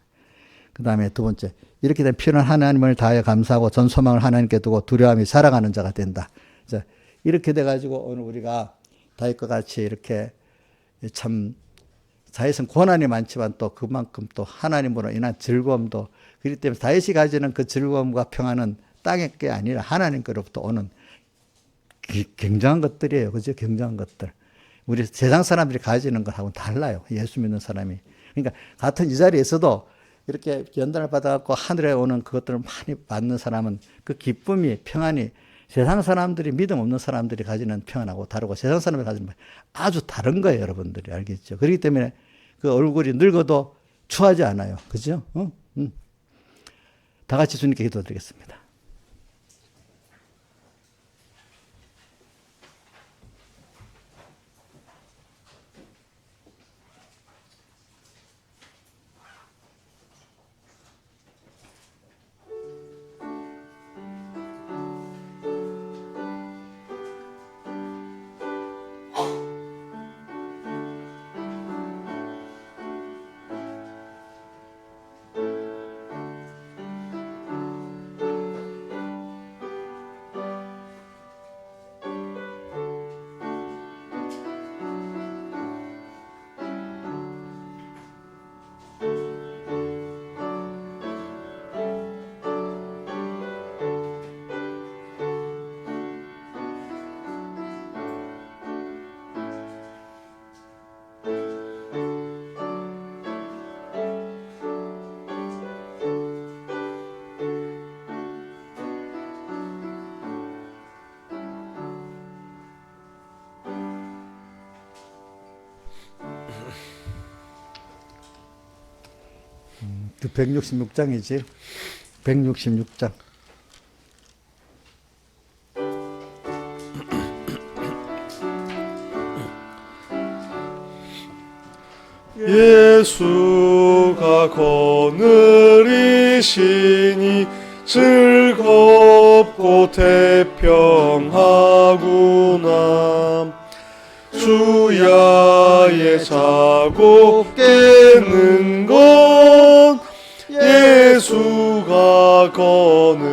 그 다음에 두 번째, 이렇게 된 필요한 하나님을 다하여 감사하고 전 소망을 하나님께 두고 두려움이 자라가는 자가 된다. 자, 이렇게 돼가지고 오늘 우리가 다윗과 같이 이렇게 참 다윗은 고난이 많지만 또 그만큼 또 하나님으로 인한 즐거움도, 그렇기 때문에 다윗이 가지는 그 즐거움과 평안은 땅의 게 아니라 하나님께로부터 오는 굉장한 것들이에요. 그죠? 굉장한 것들. 우리 세상 사람들이 가지는 것하고는 달라요. 예수 믿는 사람이. 그러니까 같은 이 자리에 있어도 이렇게 연단을 받아갖고 하늘에 오는 그것들을 많이 받는 사람은 그 기쁨이, 평안이 세상 사람들이 믿음 없는 사람들이 가지는 평안하고 다르고 세상 사람들이 가지는 아주 다른 거예요. 여러분들이 알겠죠? 그렇기 때문에 그 얼굴이 늙어도 추하지 않아요. 그죠? 다 같이 주님께 기도드리겠습니다. 그 166장이지. 166장. 예수가 거느리시니 즐겁고 태평하구나. 주야에 자고 깨는 건 예수가 거느리시네.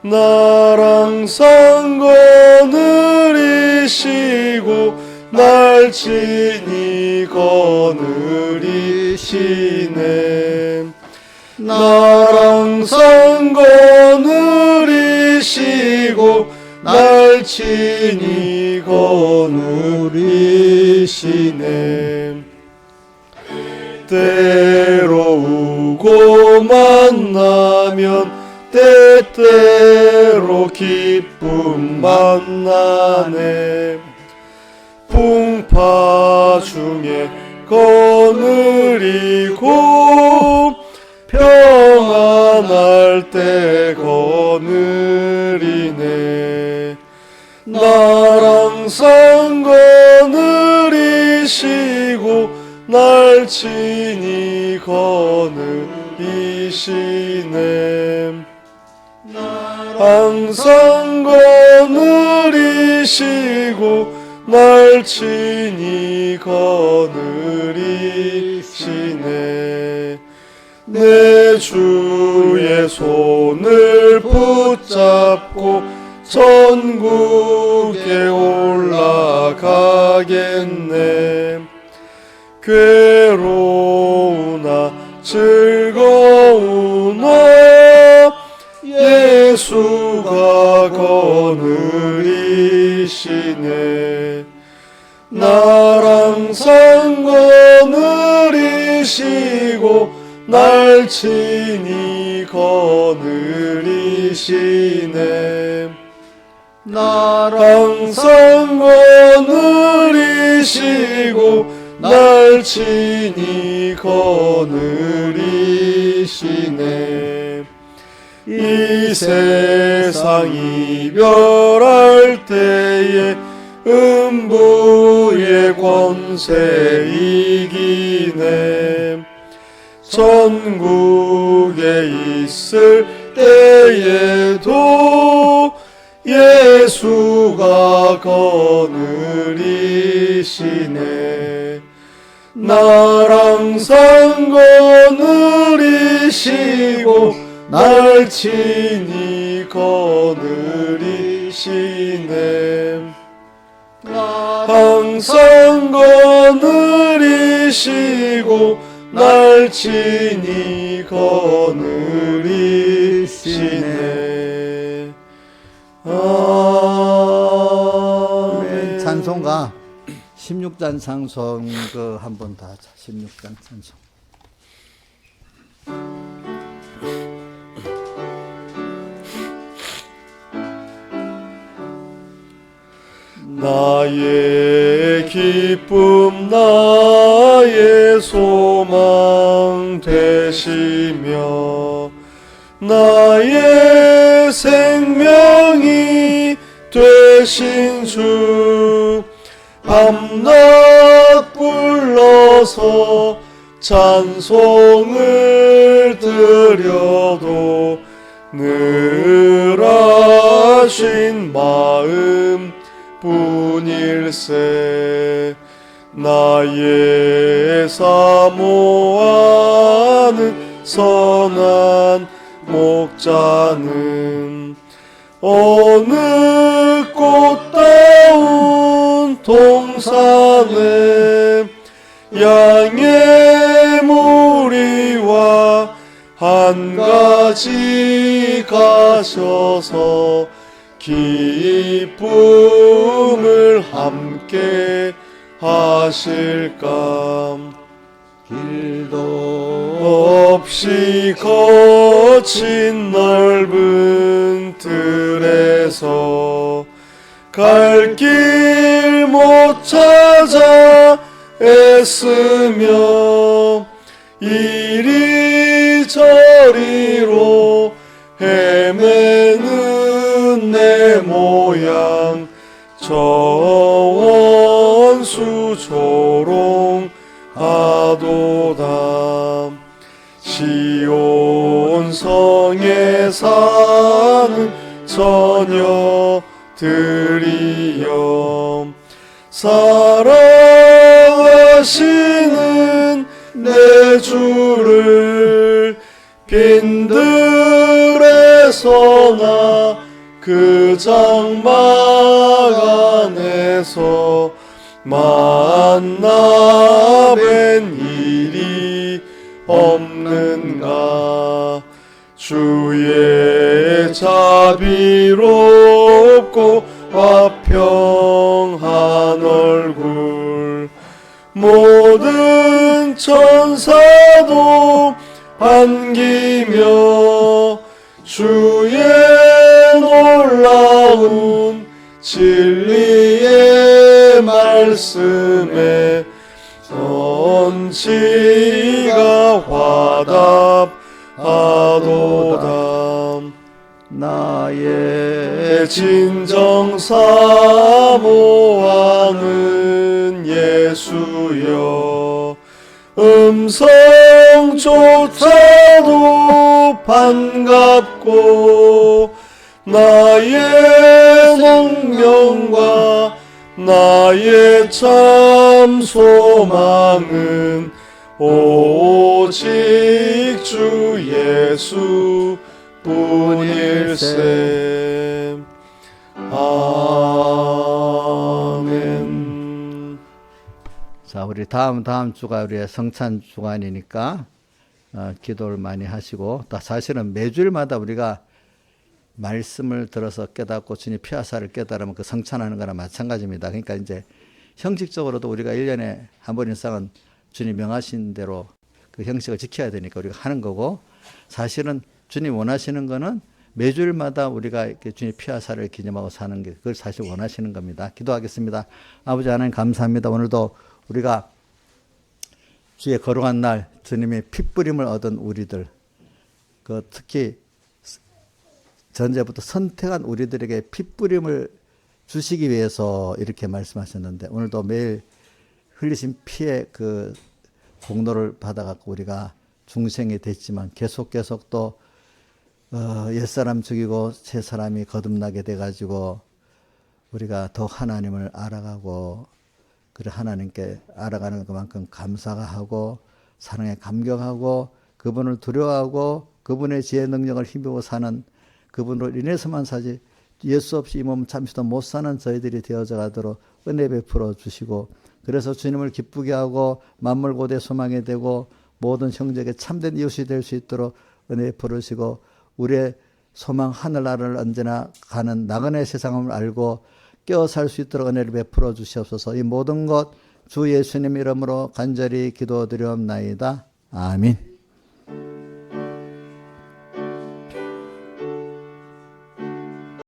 나랑 상권을 이시고 날 친히 거느리시네. 나랑 상권을 이시고 날 친히 거느리시네. 때로우고 만나면 때때로 기쁨 만나네. 풍파 중에 거느리고 평안할 때 거느리네. 나랑 상거느리시고 날 친히 거느리시네. 항상 거느리시고 날 친히 거느리시네. 내 주의 손을 붙잡고 천국에 올라가겠네. 괴로우나 즐거우나 예수가 거느리시네. 나랑 상거느리시고 날 친히 거느리시네. 나랑 상거느리시고 날 친히 거느리시네. 이 세상 이별할 때에 음부의 권세 이기네. 천국에 있을 때에도 예수가 거느리시네. 나랑 상거느리시고 날 친히 거느리시네. 항상 거느리시고 날 친히 거느리시네. 아멘. 찬송가 16단 찬송 그 한 번 다 하자. 16단 찬송. 나의 기쁨 나의 소망 되시며 나의 생명이 되신 주 밤낮 불러서 찬송을 드려도 늘 하신 마음 뿐일세. 나의 사모하는 선한 목자는 어느 꽃다운 동산에 양의 무리와 한 가지 가셔서 기쁨을 함께 하실까. 길도 없이 거친 넓은 들에서 갈 길 못 찾아 애쓰며 이리저리로 헤매는 내 모양 저 원수 조롱하도다. 시온 성에 사는 처녀들이여 사랑하시는 내 주를 빈들에서나 그 장막 안에서 만나 뵌 일이 없는가. 주의 자비롭고 화평한 얼굴 모든 천사도 반기며 주의 놀라운 진리의 말씀에 전치가 화답하도다. 나의 진정 사모하는 예수여, 음성조차도 반갑고 나의 생명과 나의 참 소망은 오직 주 예수 뿐일세. 아멘. 자, 우리 다음 주가 우리의 성찬 주간이니까 기도를 많이 하시고, 또 사실은 매주일마다 우리가 말씀을 들어서 깨닫고 주님 피하사를 깨달으면 그 성찬하는 거나 마찬가지입니다. 그러니까 이제 형식적으로도 우리가 1년에 한 번 이상은 주님 명하신 대로 그 형식을 지켜야 되니까 우리가 하는 거고, 사실은 주님 원하시는 거는 매주일마다 우리가 이렇게 주님 피하사를 기념하고 사는 게 그걸 사실 원하시는 겁니다. 기도하겠습니다. 아버지 하나님 감사합니다. 오늘도 우리가 주의 거룩한 날 주님의 핏부림을 얻은 우리들, 그 특히 전제부터 선택한 우리들에게 핏부림을 주시기 위해서 이렇게 말씀하셨는데, 오늘도 매일 흘리신 피의 그 공로를 받아갖고 우리가 중생이 됐지만 계속 또 옛사람 죽이고 새 사람이 거듭나게 돼가지고 우리가 더 하나님을 알아가고, 그래 하나님께 알아가는 그만큼 감사가 하고 사랑에 감격하고 그분을 두려워하고 그분의 지혜 능력을 힘입어 사는, 그분으로 인해서만 사지 예수 없이 이 몸 잠시도 못 사는 저희들이 되어져 가도록 은혜 베풀어 주시고, 그래서 주님을 기쁘게 하고 만물 고대 소망이 되고 모든 형제에게 참된 이웃이 될 수 있도록 은혜 베풀으시고, 우리의 소망 하늘나라를 언제나 가는 나그네 세상을 알고 깨어 살 수 있도록 은혜를 베풀어 주시옵소서. 이 모든 것 주 예수님 이름으로 간절히 기도드리옵나이다. 아멘.